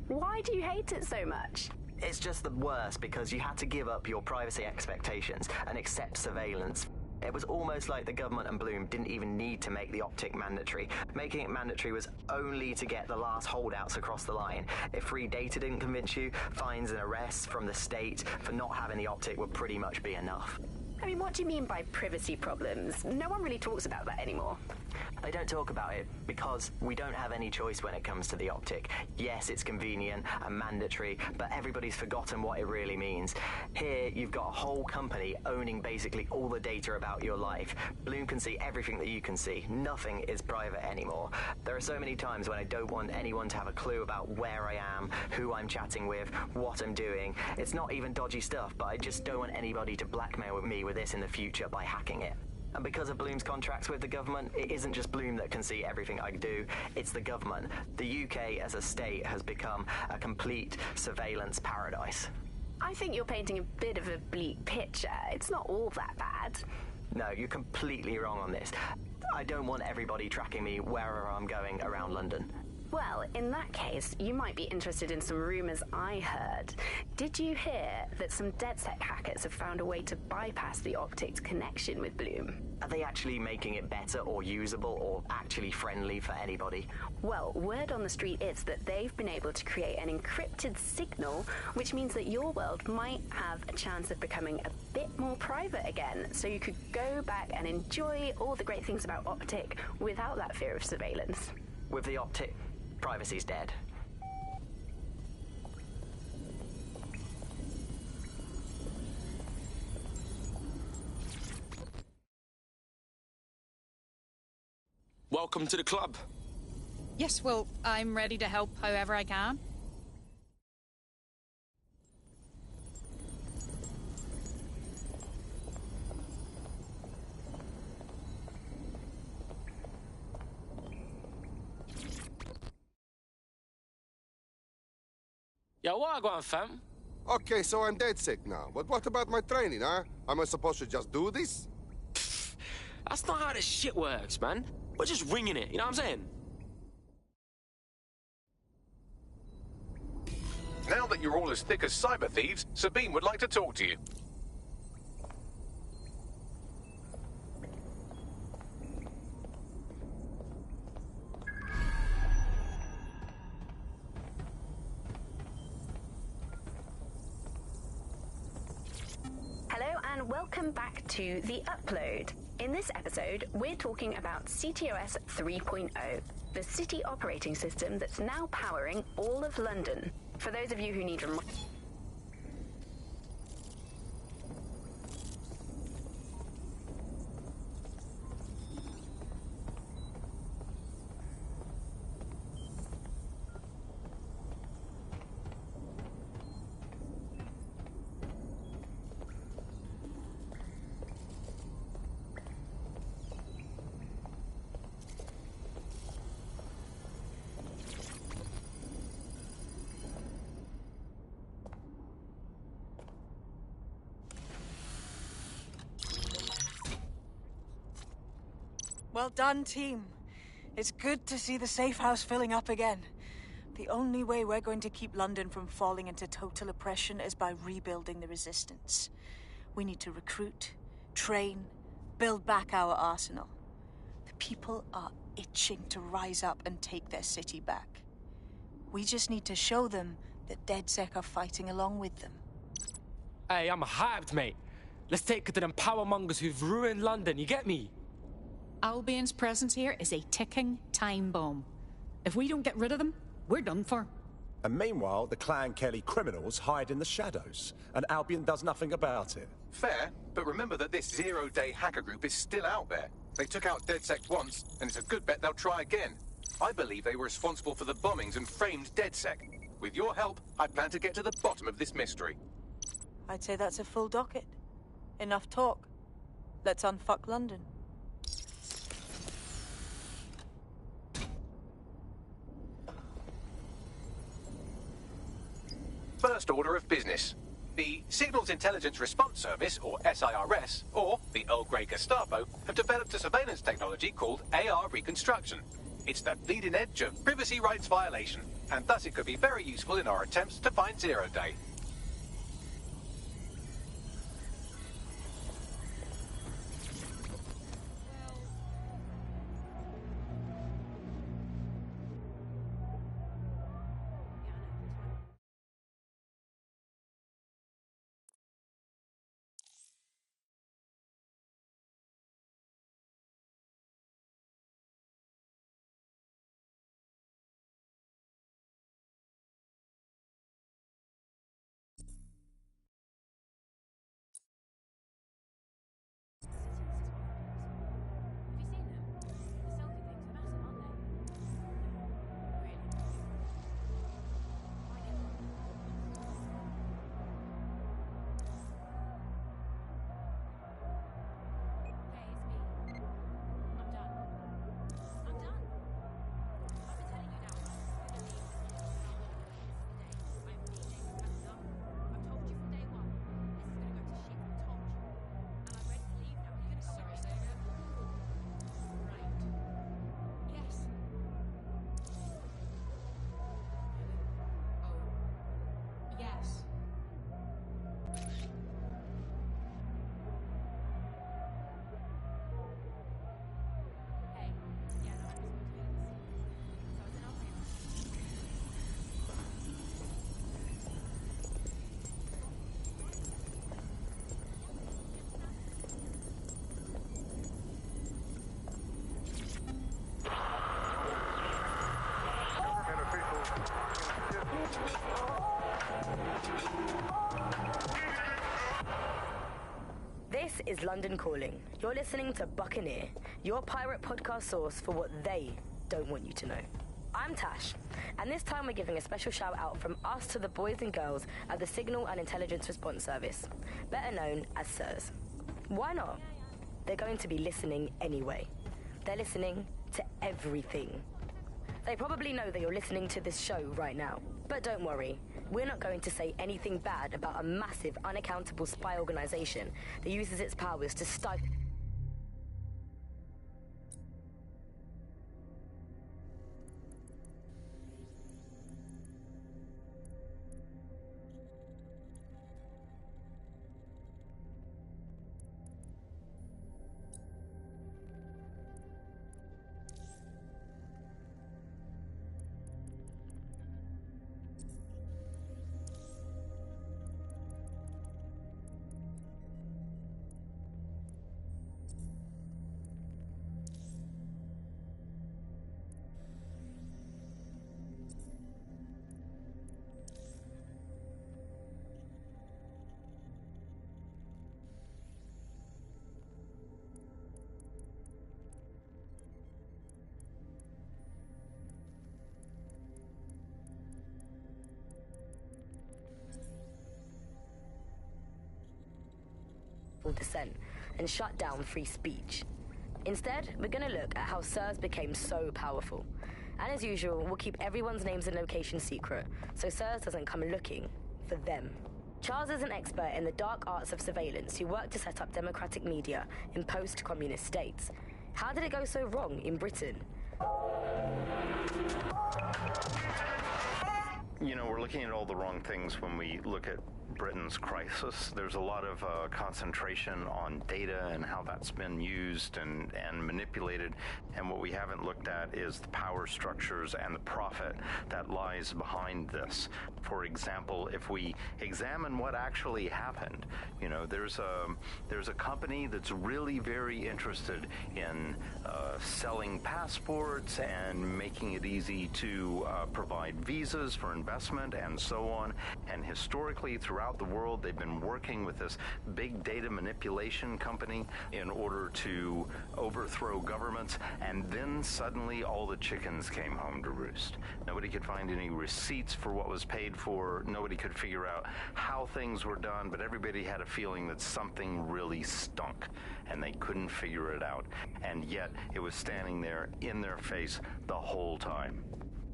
Why do you hate it so much? It's just the worst because you had to give up your privacy expectations and accept surveillance. It was almost like the government and Bloom didn't even need to make the optic mandatory. Making it mandatory was only to get the last holdouts across the line. If free data didn't convince you, fines and arrests from the state for not having the optic would pretty much be enough. I mean, what do you mean by privacy problems? No one really talks about that anymore. They don't talk about it because we don't have any choice when it comes to the optic. Yes, it's convenient and mandatory, but everybody's forgotten what it really means. Here, you've got a whole company owning basically all the data about your life. Bloom can see everything that you can see. Nothing is private anymore. There are so many times when I don't want anyone to have a clue about where I am, who I'm chatting with, what I'm doing. It's not even dodgy stuff, but I just don't want anybody to blackmail me with this in the future by hacking it. And because of Bloom's contracts with the government, it isn't just Bloom that can see everything I do, it's the government. The UK as a state has become a complete surveillance paradise. I think you're painting a bit of a bleak picture. It's not all that bad. No, you're completely wrong on this. I don't want everybody tracking me wherever I'm going around London. Well, in that case, you might be interested in some rumors I heard. Did you hear that some DedSec hackers have found a way to bypass the optic's connection with Bloom? Are they actually making it better or usable or actually friendly for anybody? Well, word on the street is that they've been able to create an encrypted signal, which means that your world might have a chance of becoming a bit more private again, so you could go back and enjoy all the great things about Optic without that fear of surveillance. With the Optic, privacy's dead. Welcome to the club. Yes, well, I'm ready to help however I can. Yeah, what I got, fam? Okay, so I'm dead sick now. But what about my training, huh? Am I supposed to just do this? That's not how this shit works, man. We're just ringing it, you know what I'm saying? Now that you're all as thick as cyber thieves, Sabine would like to talk to you. Hello and welcome back to The Upload. In this episode, we're talking about CTOS 3.0, the city operating system that's now powering all of London. For those of you who need Well done, team. It's good to see the safe house filling up again. The only way we're going to keep London from falling into total oppression is by rebuilding the resistance. We need to recruit, train, build back our arsenal. The people are itching to rise up and take their city back. We just need to show them that DedSec are fighting along with them. Hey, I'm hyped, mate. Let's take it to them powermongers who've ruined London, you get me? Albion's presence here is a ticking time bomb. If we don't get rid of them, we're done for. And meanwhile, the Clan Kelly criminals hide in the shadows, and Albion does nothing about it. Fair, but remember that this zero-day hacker group is still out there. They took out DedSec once, and it's a good bet they'll try again. I believe they were responsible for the bombings and framed DedSec. With your help, I plan to get to the bottom of this mystery. I'd say that's a full docket. Enough talk. Let's unfuck London. First order of business. The Signals Intelligence Response Service, or SIRS, or the Earl Grey Gestapo, have developed a surveillance technology called AR Reconstruction. It's the bleeding edge of privacy rights violation, and thus it could be very useful in our attempts to find Zero Day. This is London Calling. You're listening to Buccaneer, your pirate podcast source for what they don't want you to know. I'm Tash, and this time we're giving a special shout out from us to the boys and girls at the Signal and Intelligence Response Service, better known as SIRS. Why not? They're going to be listening anyway. They're listening to everything. They probably know that you're listening to this show right now. But don't worry, we're not going to say anything bad about a massive, unaccountable spy organization that uses its powers to stifle... dissent and shut down free speech. Instead, we're going to look at how SIRS became so powerful. And as usual, we'll keep everyone's names and locations secret, so SIRS doesn't come looking for them. Charles is an expert in the dark arts of surveillance who worked to set up democratic media in post-communist states. How did it go so wrong in Britain? You know, we're looking at all the wrong things when we look at Britain's crisis. There's a lot of concentration on data and how that's been used and manipulated, and what we haven't looked at is the power structures and the profit that lies behind this. For example, if we examine what actually happened, you know, there's a company that's really very interested in selling passports and making it easy to provide visas for investment and so on, and historically throughout the world, they've been working with this big data manipulation company in order to overthrow governments, and then suddenly all the chickens came home to roost. Nobody could find any receipts for what was paid for. Nobody could figure out how things were done, but everybody had a feeling that something really stunk, and they couldn't figure it out. And yet, it was standing there in their face the whole time.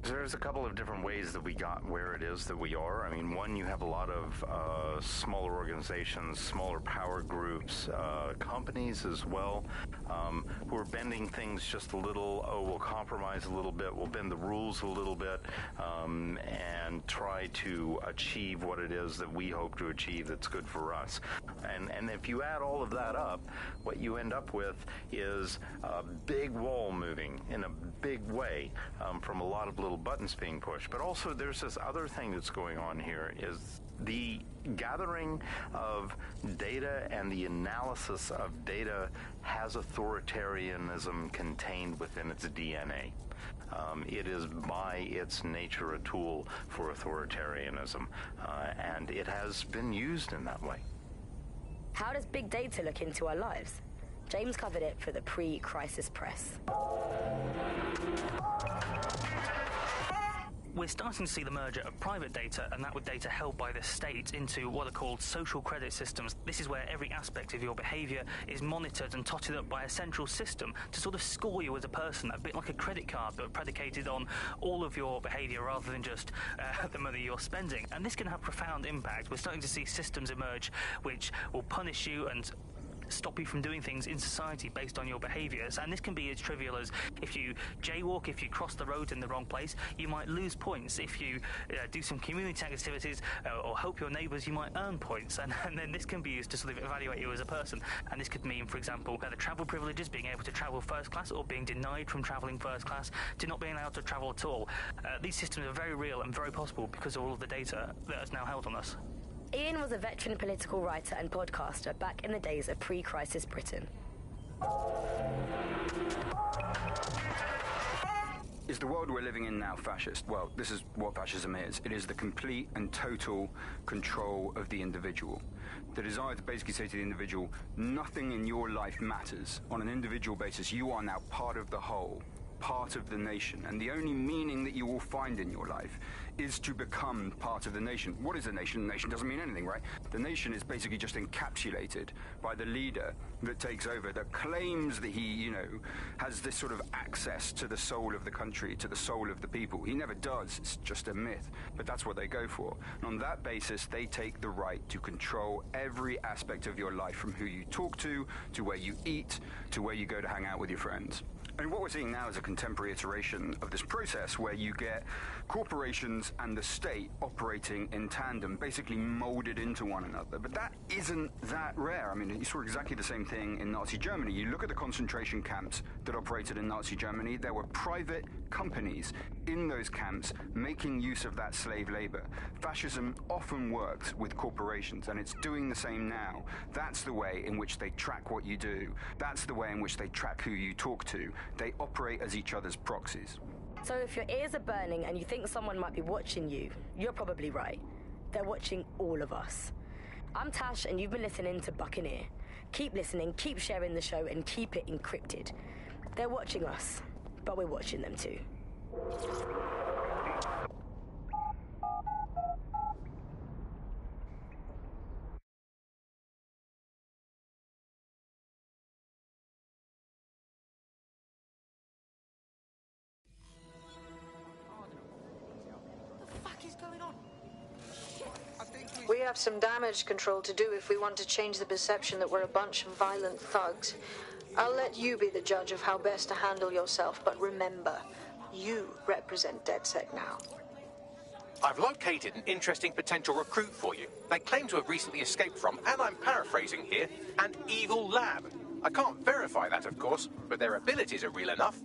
There's a couple of different ways that we got where it is that we are. I mean, one, you have a lot of smaller organizations, smaller power groups, companies as well, who are bending things just a little. Oh, we'll compromise a little bit, we'll bend the rules a little bit, and try to achieve what it is that we hope to achieve that's good for us. And if you add all of that up, what you end up with is a big wall moving in a big way from a lot of little buttons being pushed. But also there's this other thing that's going on here, is the gathering of data and the analysis of data has authoritarianism contained within its DNA. It is by its nature a tool for authoritarianism, and it has been used in that way. How does big data look into our lives? James covered it for the pre-crisis press. We're starting to see the merger of private data and that with data held by the state into what are called social credit systems. This is where every aspect of your behaviour is monitored and totted up by a central system to sort of score you as a person, a bit like a credit card, but predicated on all of your behaviour rather than just the money you're spending. And this can have profound impact. We're starting to see systems emerge which will punish you and stop you from doing things in society based on your behaviours, and this can be as trivial as if you jaywalk, if you cross the road in the wrong place, you might lose points. If you do some community activities or help your neighbours, you might earn points, and then this can be used to sort of evaluate you as a person. And this could mean, for example, the travel privileges, being able to travel first class, or being denied from travelling first class to not being allowed to travel at all. These systems are very real and very possible because of all of the data that is now held on us. Ian was a veteran political writer and podcaster back in the days of pre-crisis Britain. Is the world we're living in now fascist? Well, this is what fascism is. It is the complete and total control of the individual. The desire to basically say to the individual, nothing in your life matters. On an individual basis, you are now part of the whole, part of the nation, and the only meaning that you will find in your life is to become part of the nation. What is a nation? A nation doesn't mean anything, right? The nation is basically just encapsulated by the leader that takes over, that claims that he, you know, has this sort of access to the soul of the country, to the soul of the people. He never does. It's just a myth. But that's what they go for. And on that basis, they take the right to control every aspect of your life, from who you talk to where you eat, to where you go to hang out with your friends. And what we're seeing now is a contemporary iteration of this process where you get corporations and the state operating in tandem, basically molded into one another. But that isn't that rare. I mean, you saw exactly the same thing in Nazi Germany. You look at the concentration camps that operated in Nazi Germany, there were private companies in those camps making use of that slave labor. Fascism often works with corporations, and it's doing the same now. That's the way in which they track what you do. That's the way in which they track who you talk to. They operate as each other's proxies. So if your ears are burning and you think someone might be watching you, you're probably right. They're watching all of us. I'm Tash, and you've been listening to Buccaneer. Keep listening, keep sharing the show, and keep it encrypted. They're watching us, but we're watching them too. We have some damage control to do if we want to change the perception that we're a bunch of violent thugs. I'll let you be the judge of how best to handle yourself, but remember, you represent DedSec now. I've located an interesting potential recruit for you. They claim to have recently escaped from, and I'm paraphrasing here, an evil lab. I can't verify that, of course, but their abilities are real enough.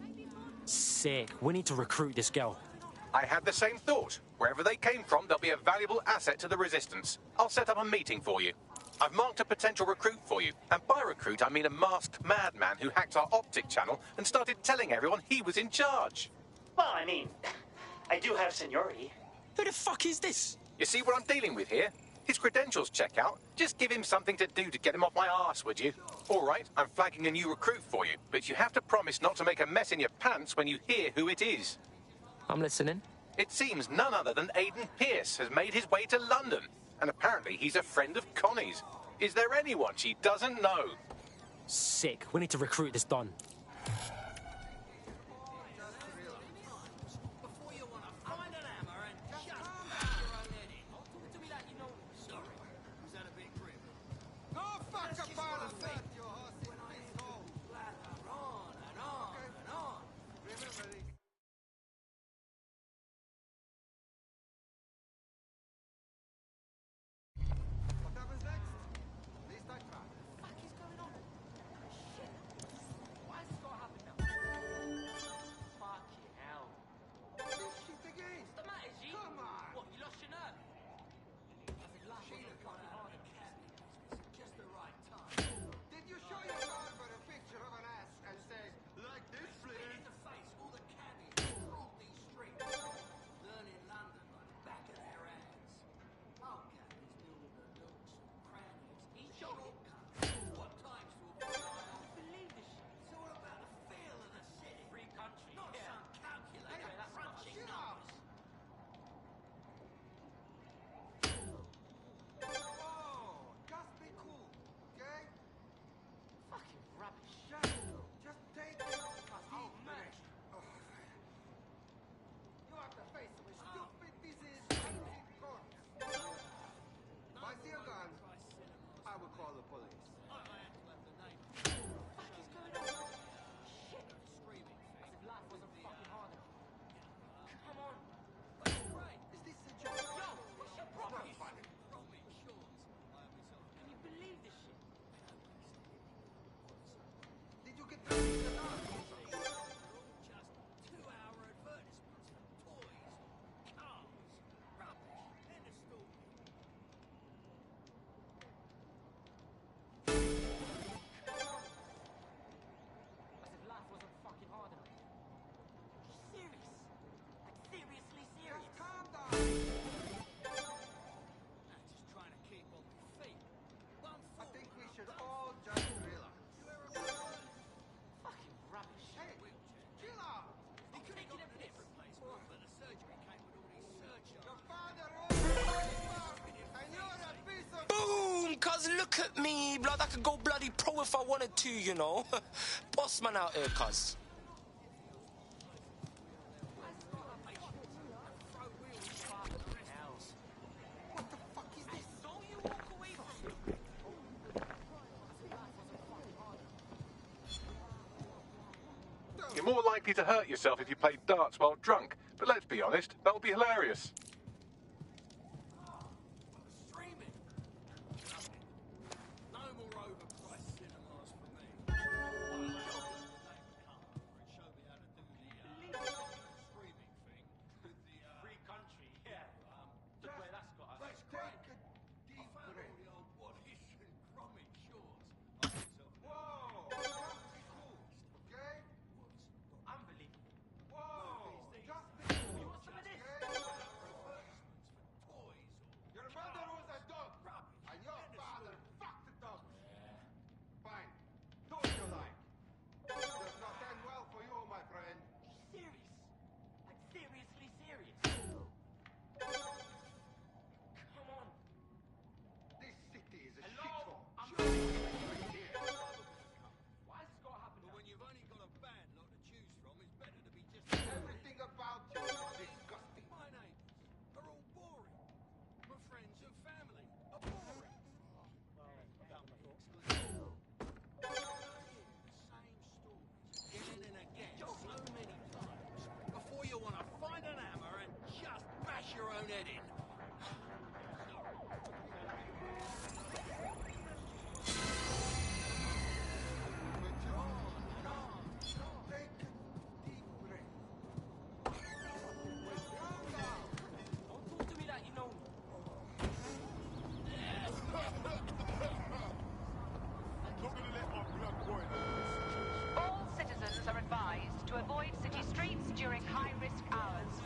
Sick. We need to recruit this girl. I had the same thought. Wherever they came from, they'll be a valuable asset to the Resistance. I'll set up a meeting for you. I've marked a potential recruit for you. And by recruit, I mean a masked madman who hacked our optic channel and started telling everyone he was in charge. Well, I mean, I do have seniority. Who the fuck is this? You see what I'm dealing with here? His credentials check out. Just give him something to do to get him off my arse, would you? All right, I'm flagging a new recruit for you, but you have to promise not to make a mess in your pants when you hear who it is. I'm listening. It seems none other than Aidan Pierce has made his way to London, and apparently he's a friend of Connie's. Is there anyone she doesn't know? Sick. We need to recruit this Don. cuz look at me, blood. I could go bloody pro if I wanted to, you know. Boss man out here, cuz. You're more likely to hurt yourself if you play darts while drunk, but let's be honest, that would be hilarious. All citizens are advised to avoid city streets during high-risk hours.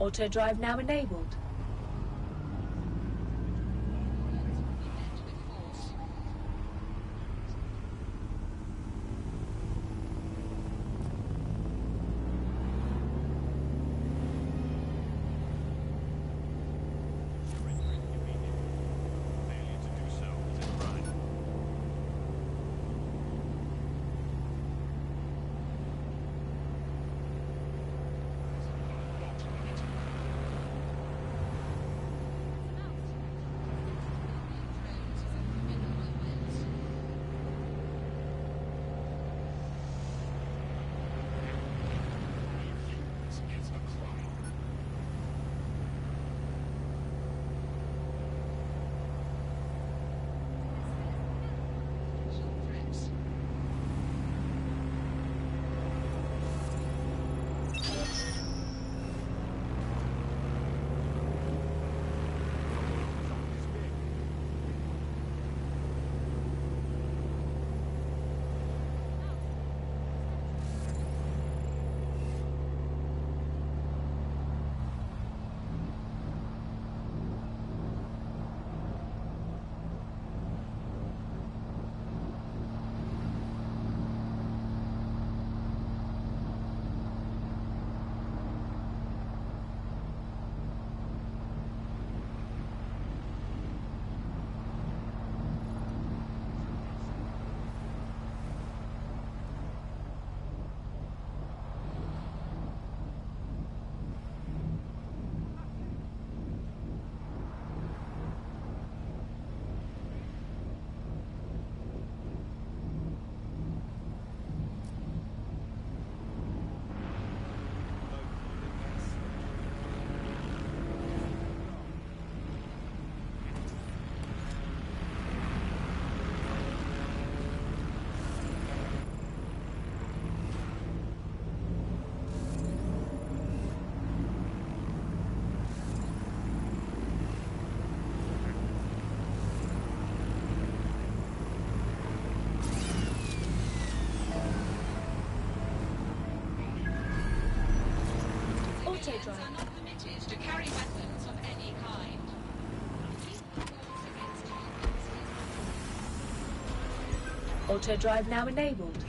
Auto drive now enabled. Auto-drive. are not permitted to carry weapons of any kind. Auto-drive now enabled.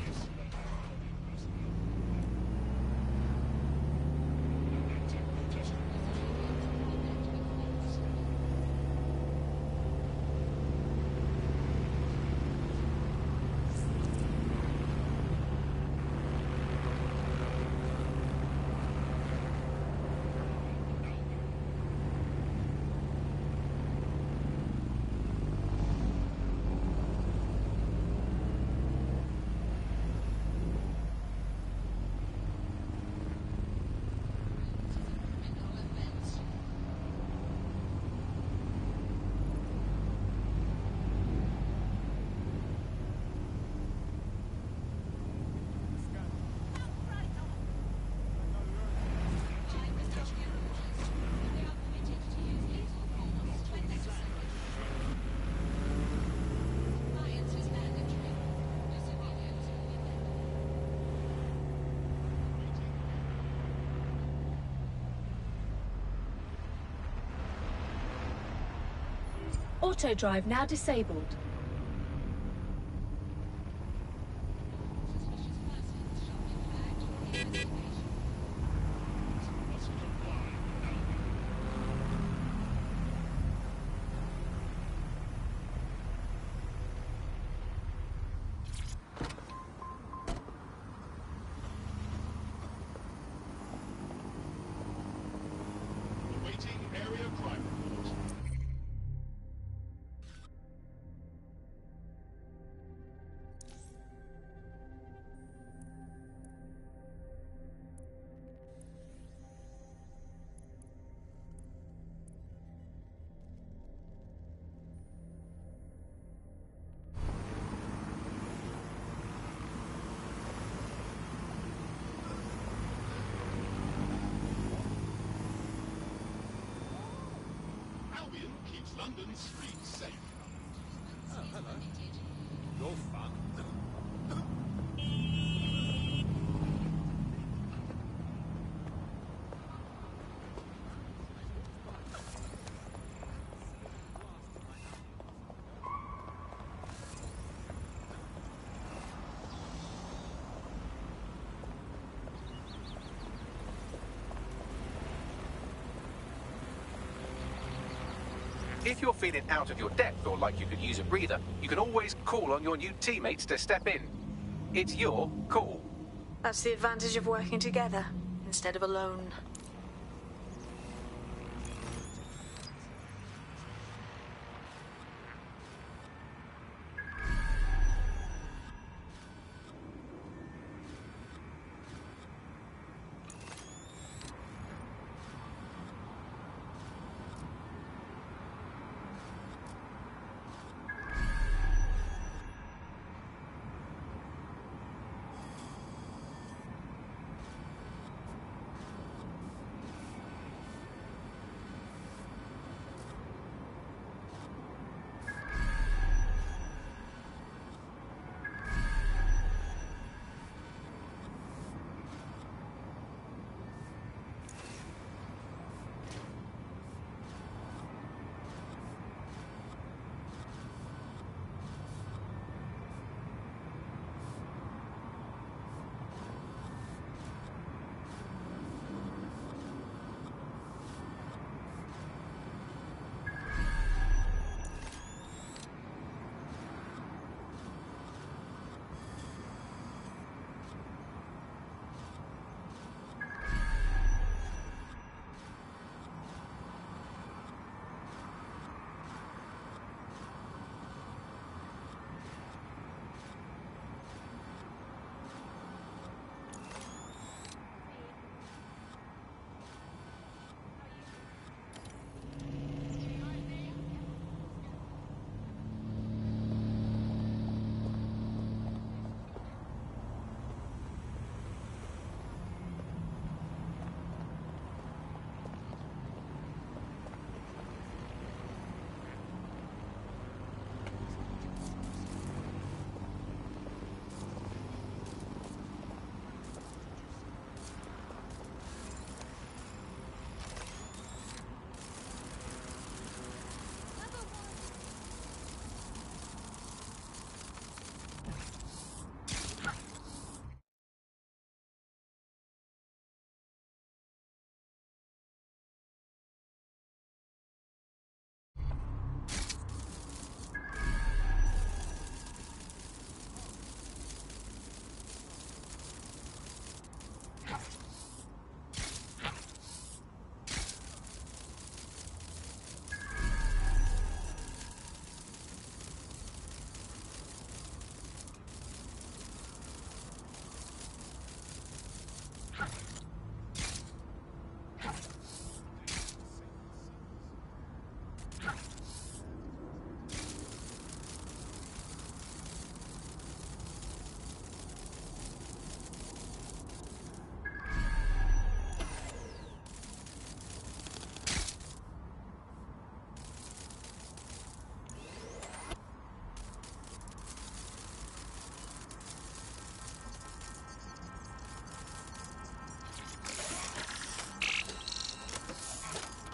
Auto-drive now disabled. Awaiting area crime report. Albion keeps London streets safe. Oh, hello. You're fun. If you're feeling out of your depth or like you could use a breather, you can always call on your new teammates to step in. It's your call. That's the advantage of working together instead of alone.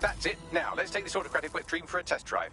That's it. Now, let's take this autocratic wet dream for a test drive.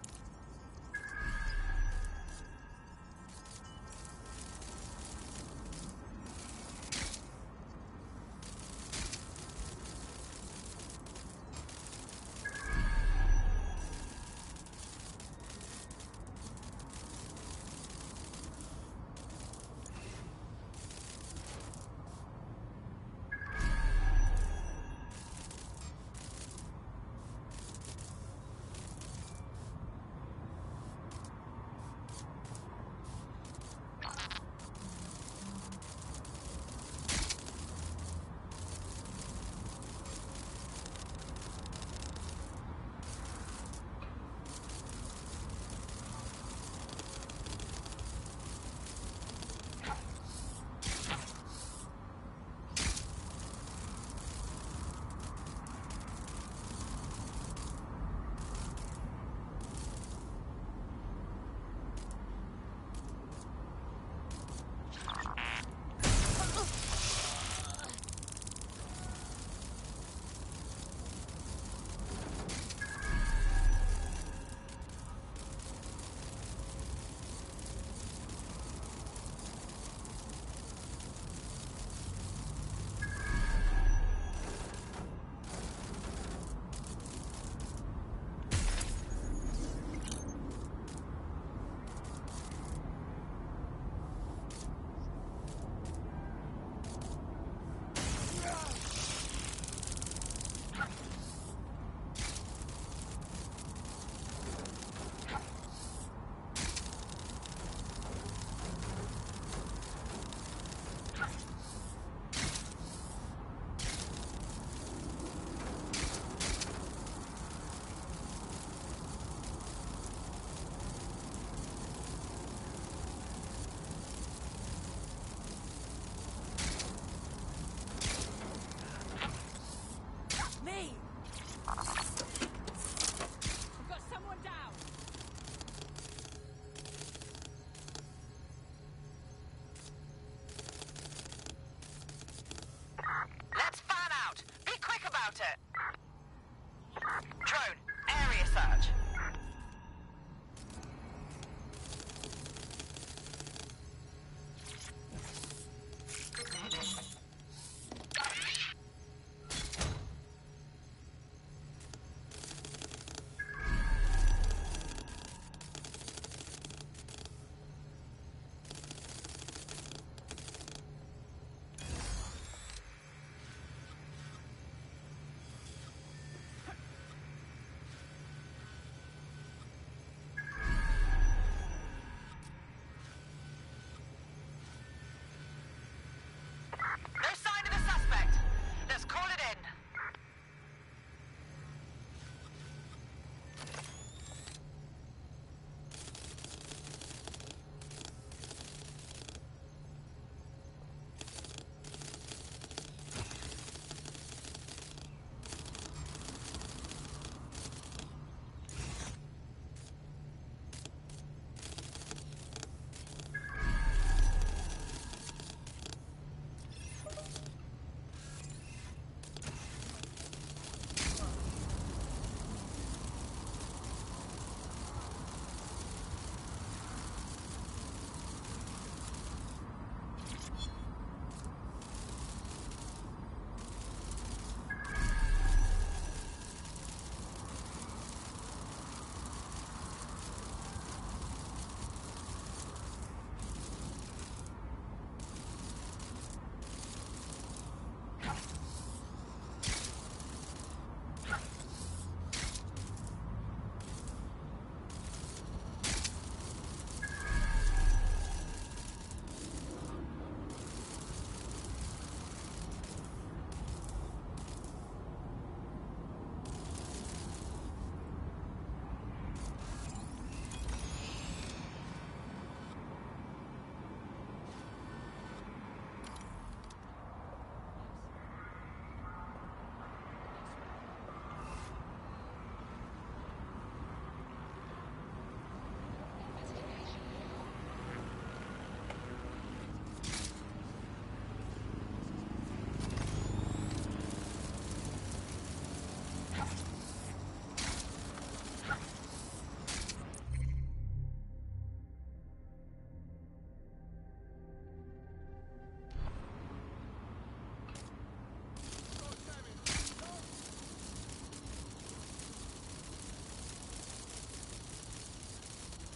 Drone, area search.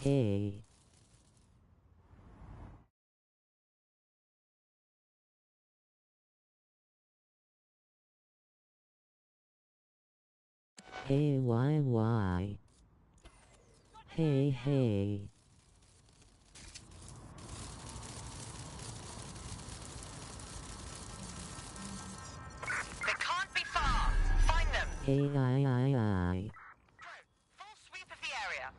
hey. Hey, why? Hey, hey. They can't be far. Find them. Hey, I. Full sweep of the area.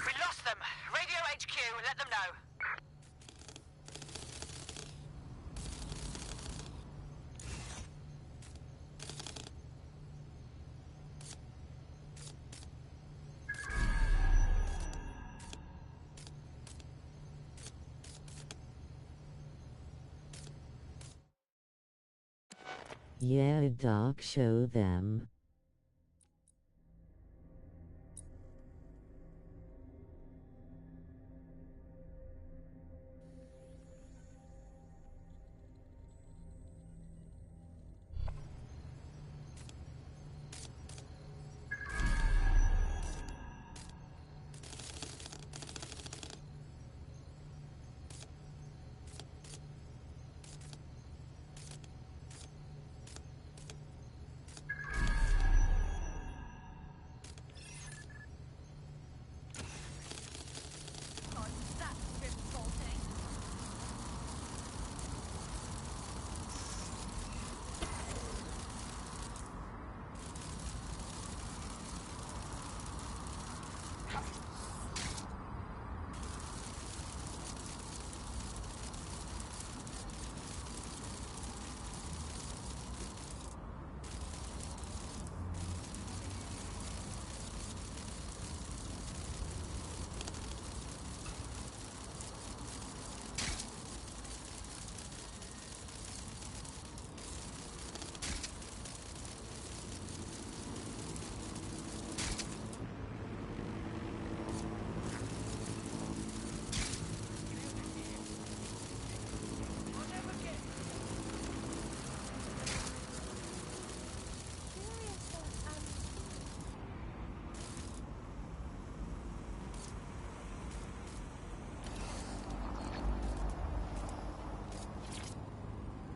We lost them. Radio HQ, let them know. Yeah, Doc, show them.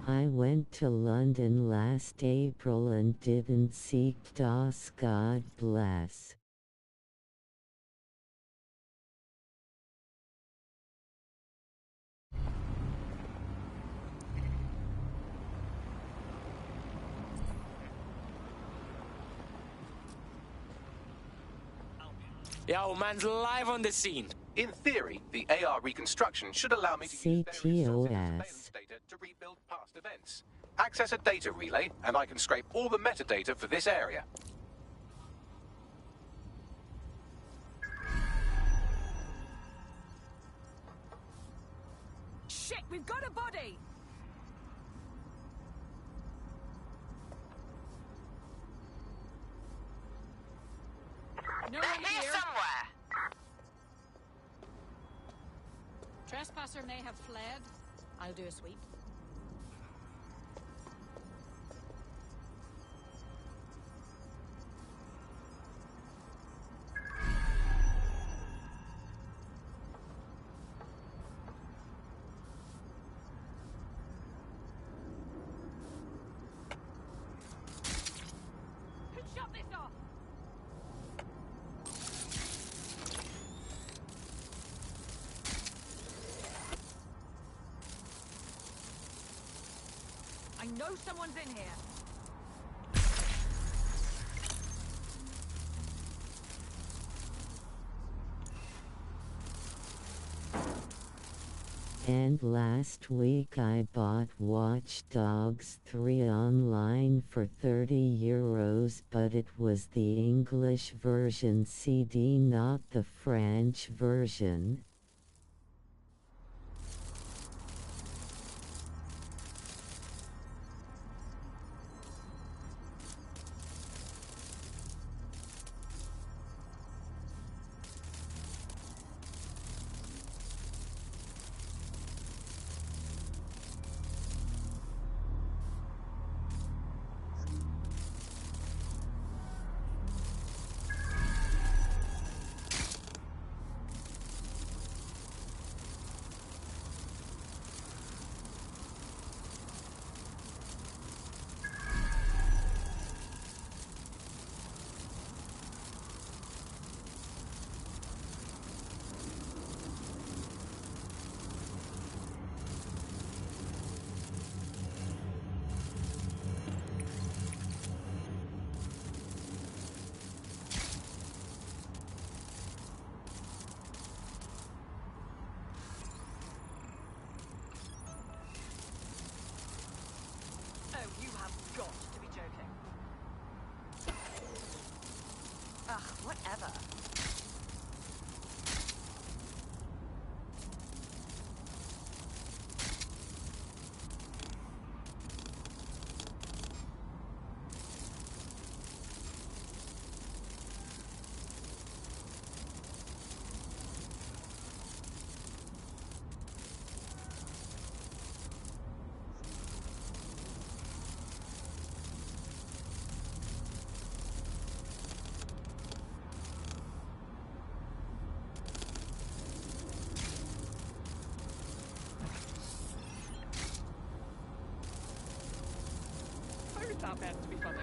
I went to London last April and didn't seek DOS, God bless. Yeah, old man's live on the scene. In theory, the AR reconstruction should allow me to use various sources of surveillance data to rebuild past events. Access a data relay, and I can scrape all the metadata for this area. Shit, we've got a body! No They're one here here. somewhere. Trespasser may have fled. I'll do a sweep. Shut this off! I know someone's in here. And last week I bought Watch Dogs 3 online for €30, but it was the English version CD, not the French version. Whatever. That has to be funny.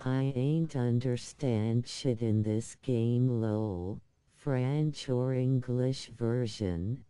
I ain't understand shit in this game, lol. French or English version?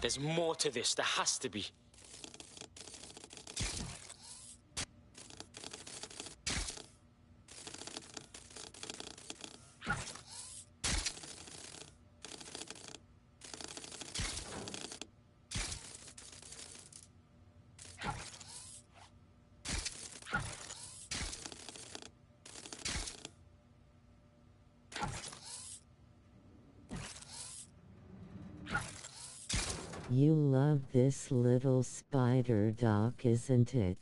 There's more to this. There has to be. You love this little spider, Doc, isn't it?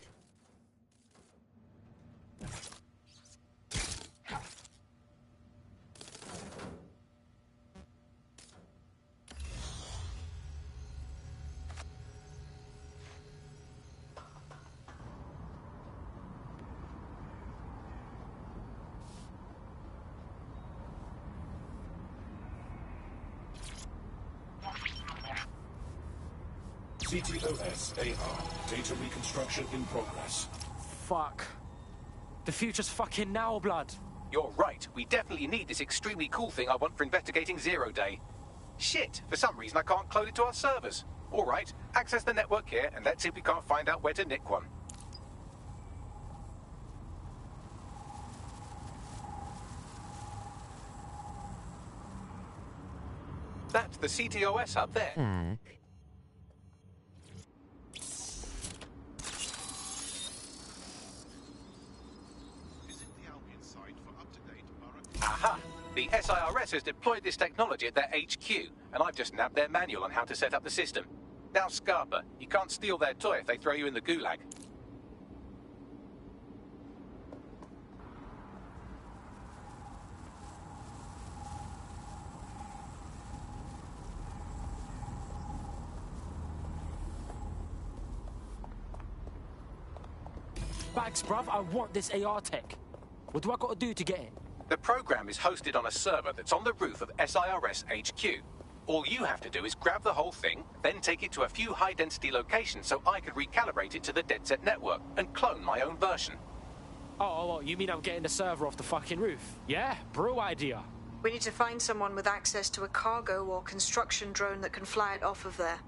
CTOS AR. Data reconstruction in progress. Fuck. The future's fucking now, blood. You're right. We definitely need this extremely cool thing I want for investigating Zero Day. Shit, for some reason I can't clone it to our servers. All right, access the network here, and let's see if we can't find out where to nick one. That's the CTOS up there. Back. Aha! The SIRS has deployed this technology at their HQ, and I've just nabbed their manual on how to set up the system. Now, Scarpa, you can't steal their toy if they throw you in the gulag. Bags, bruv, I want this AR tech. What do I gotta do to get it? The program is hosted on a server that's on the roof of SIRS HQ. All you have to do is grab the whole thing, then take it to a few high-density locations so I can recalibrate it to the DedSec network and clone my own version. Oh, you mean I'm getting the server off the fucking roof? Yeah, bro idea. We need to find someone with access to a cargo or construction drone that can fly it off of there.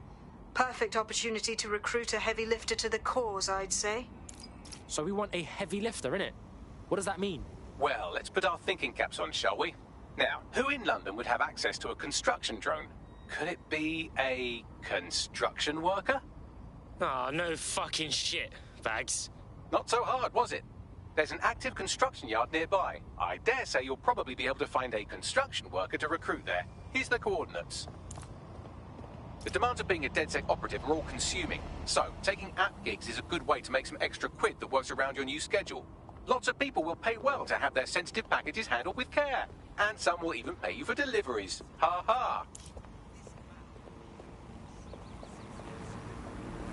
Perfect opportunity to recruit a heavy lifter to the cause, I'd say. So we want a heavy lifter, innit? What does that mean? Well, let's put our thinking caps on, shall we? Now, who in London would have access to a construction drone? Could it be a construction worker? Oh, no fucking shit, Bags. Not so hard, was it? There's an active construction yard nearby. I dare say you'll probably be able to find a construction worker to recruit there. Here's the coordinates. The demands of being a DedSec operative are all consuming, so taking app gigs is a good way to make some extra quid that works around your new schedule. Lots of people will pay well to have their sensitive packages handled with care, and some will even pay you for deliveries. Ha ha!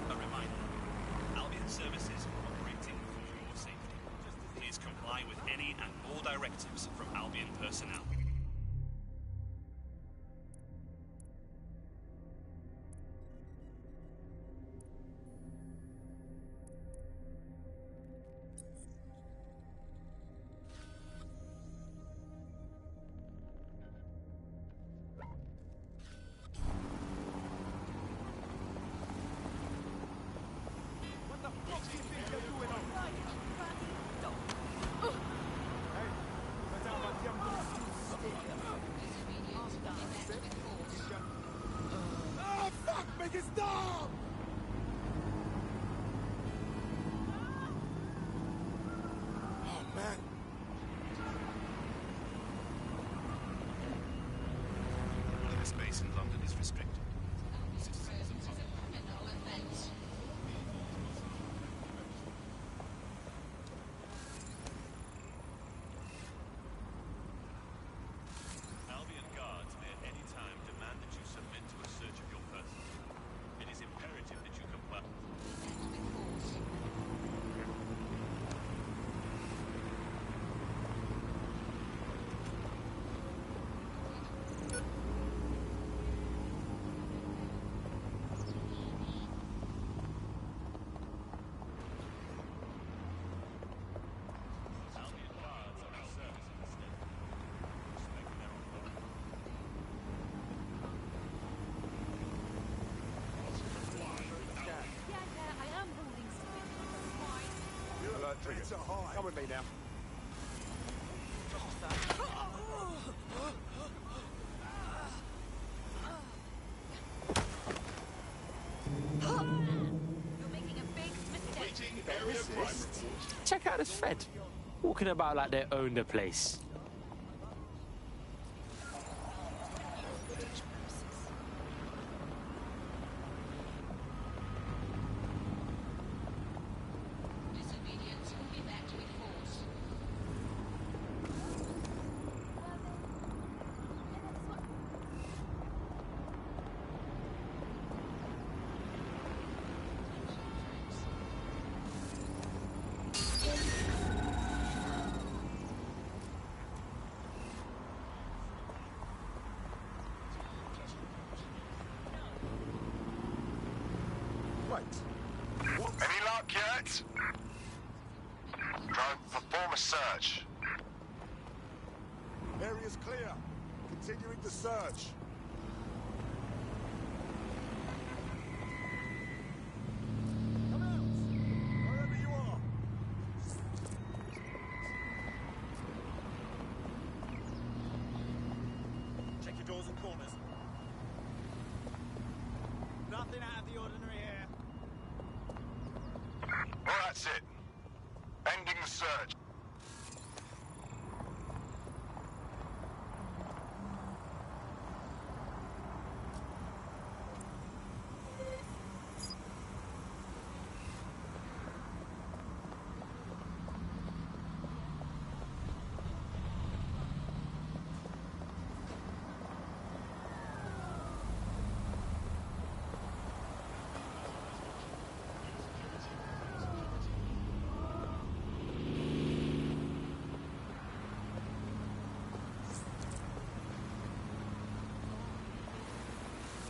A reminder, Albion services are operating for your safety. Please comply with any and all directives from Albion personnel. Space in London is restricted. Citizens of Albion guards may at any time demand that you submit to a search of your person. It is imperative that you comply. Come with me now. Check out this Fed. Walking about like they own the place. right. Any luck yet? Drone, perform a search. Area's clear. Continuing the search. Come out! Wherever you are. Check your doors and corners. Nothing out of the ordinary here. Well, that's it. Ending the search.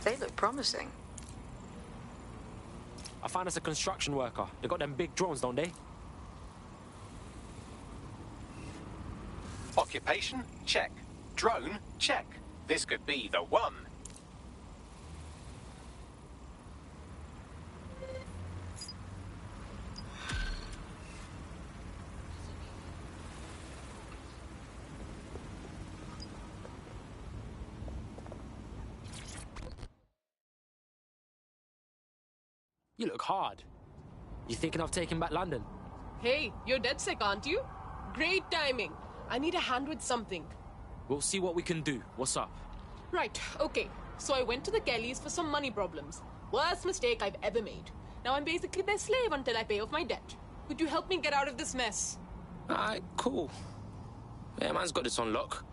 They look promising. I found us a construction worker. They got them big drones, don't they? Occupation? Check. Drone? Check. This could be the one. You look hard. You thinking of taking back London? Hey, you're dead sick, aren't you? Great timing. I need a hand with something. We'll see what we can do. What's up? Right, okay. So I went to the Kellys for some money problems. Worst mistake I've ever made. Now I'm basically their slave until I pay off my debt. Could you help me get out of this mess? Alright, cool. Yeah, man's got this on lock.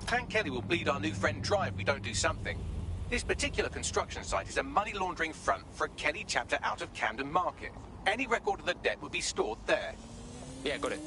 Clan Kelly will bleed our new friend dry if we don't do something. This particular construction site is a money laundering front for a Kelly chapter out of Camden Market. Any record of the debt would be stored there. Yeah, got it.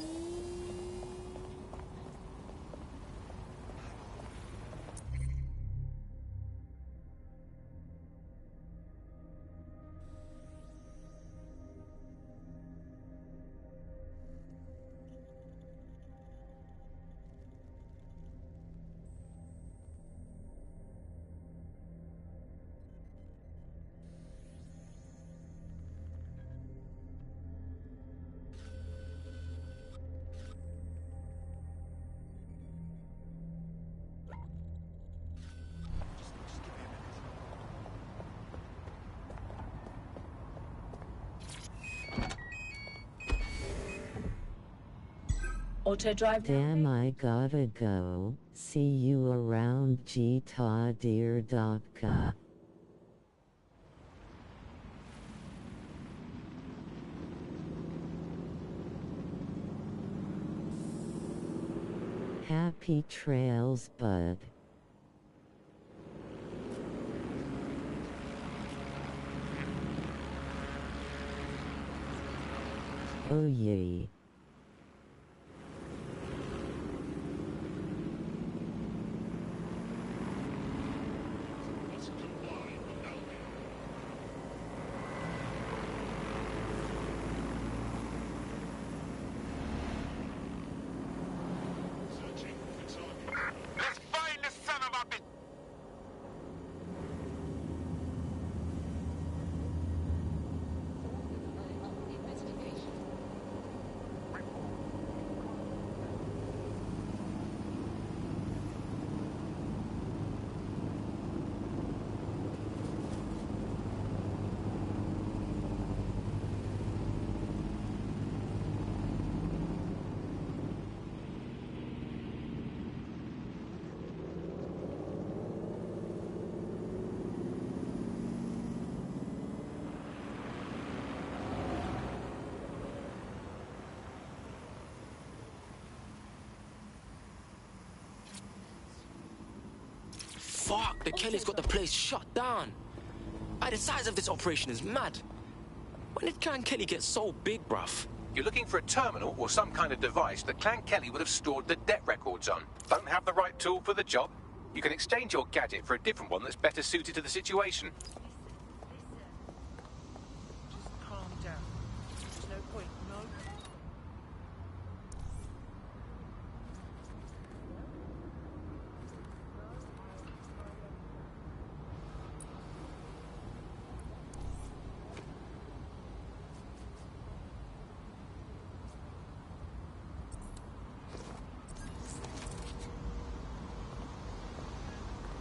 Auto drive. Damn, I gotta go. See you around gtadir.ca. Happy trails, bud. Oh yay. Let's find the son of a bitch! Fuck, the Kellys got the place shut down. The size of this operation is mad. When did Clan Kelly get so big, bruv? You're looking for a terminal or some kind of device that Clan Kelly would have stored the debt records on. Don't have the right tool for the job? You can exchange your gadget for a different one that's better suited to the situation. Just calm down. There's no point, no?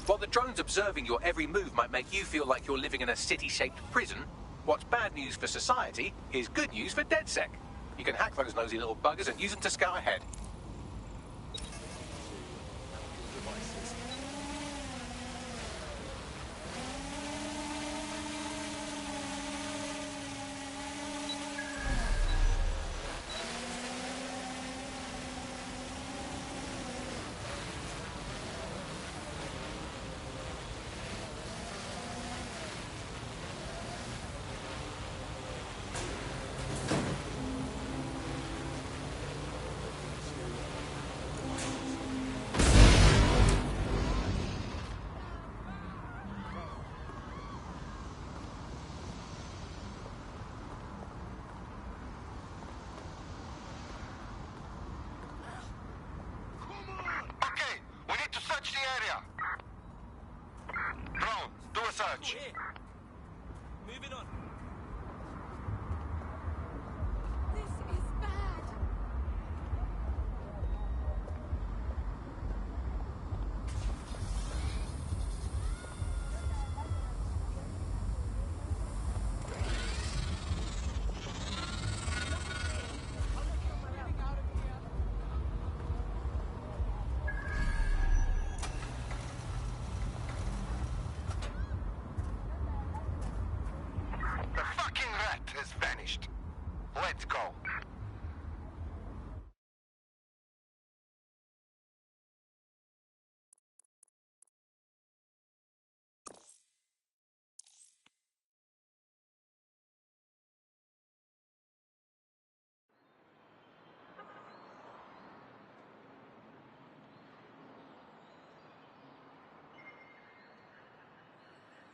While the drones observing your every move might make you feel like you're living in a city-shaped prison, what's bad news for society is good news for DedSec. You can hack those nosy little buggers and use them to scout ahead. Okay, we need to search the area. Drone, do a search. Moving on. This is bad. The fucking rat has vanished. Let's go.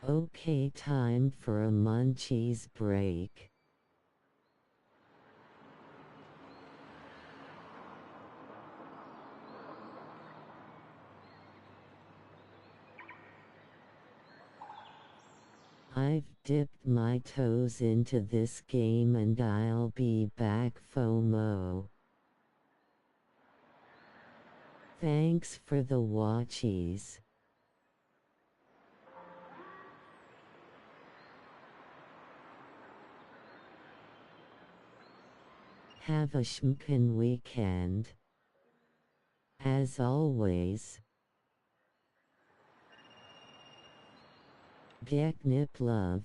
Okay, time for a munchies break. I've dipped my toes into this game and I'll be back, FOMO. Thanks for the watchies. Have a schmkin weekend. As always. Geknip love.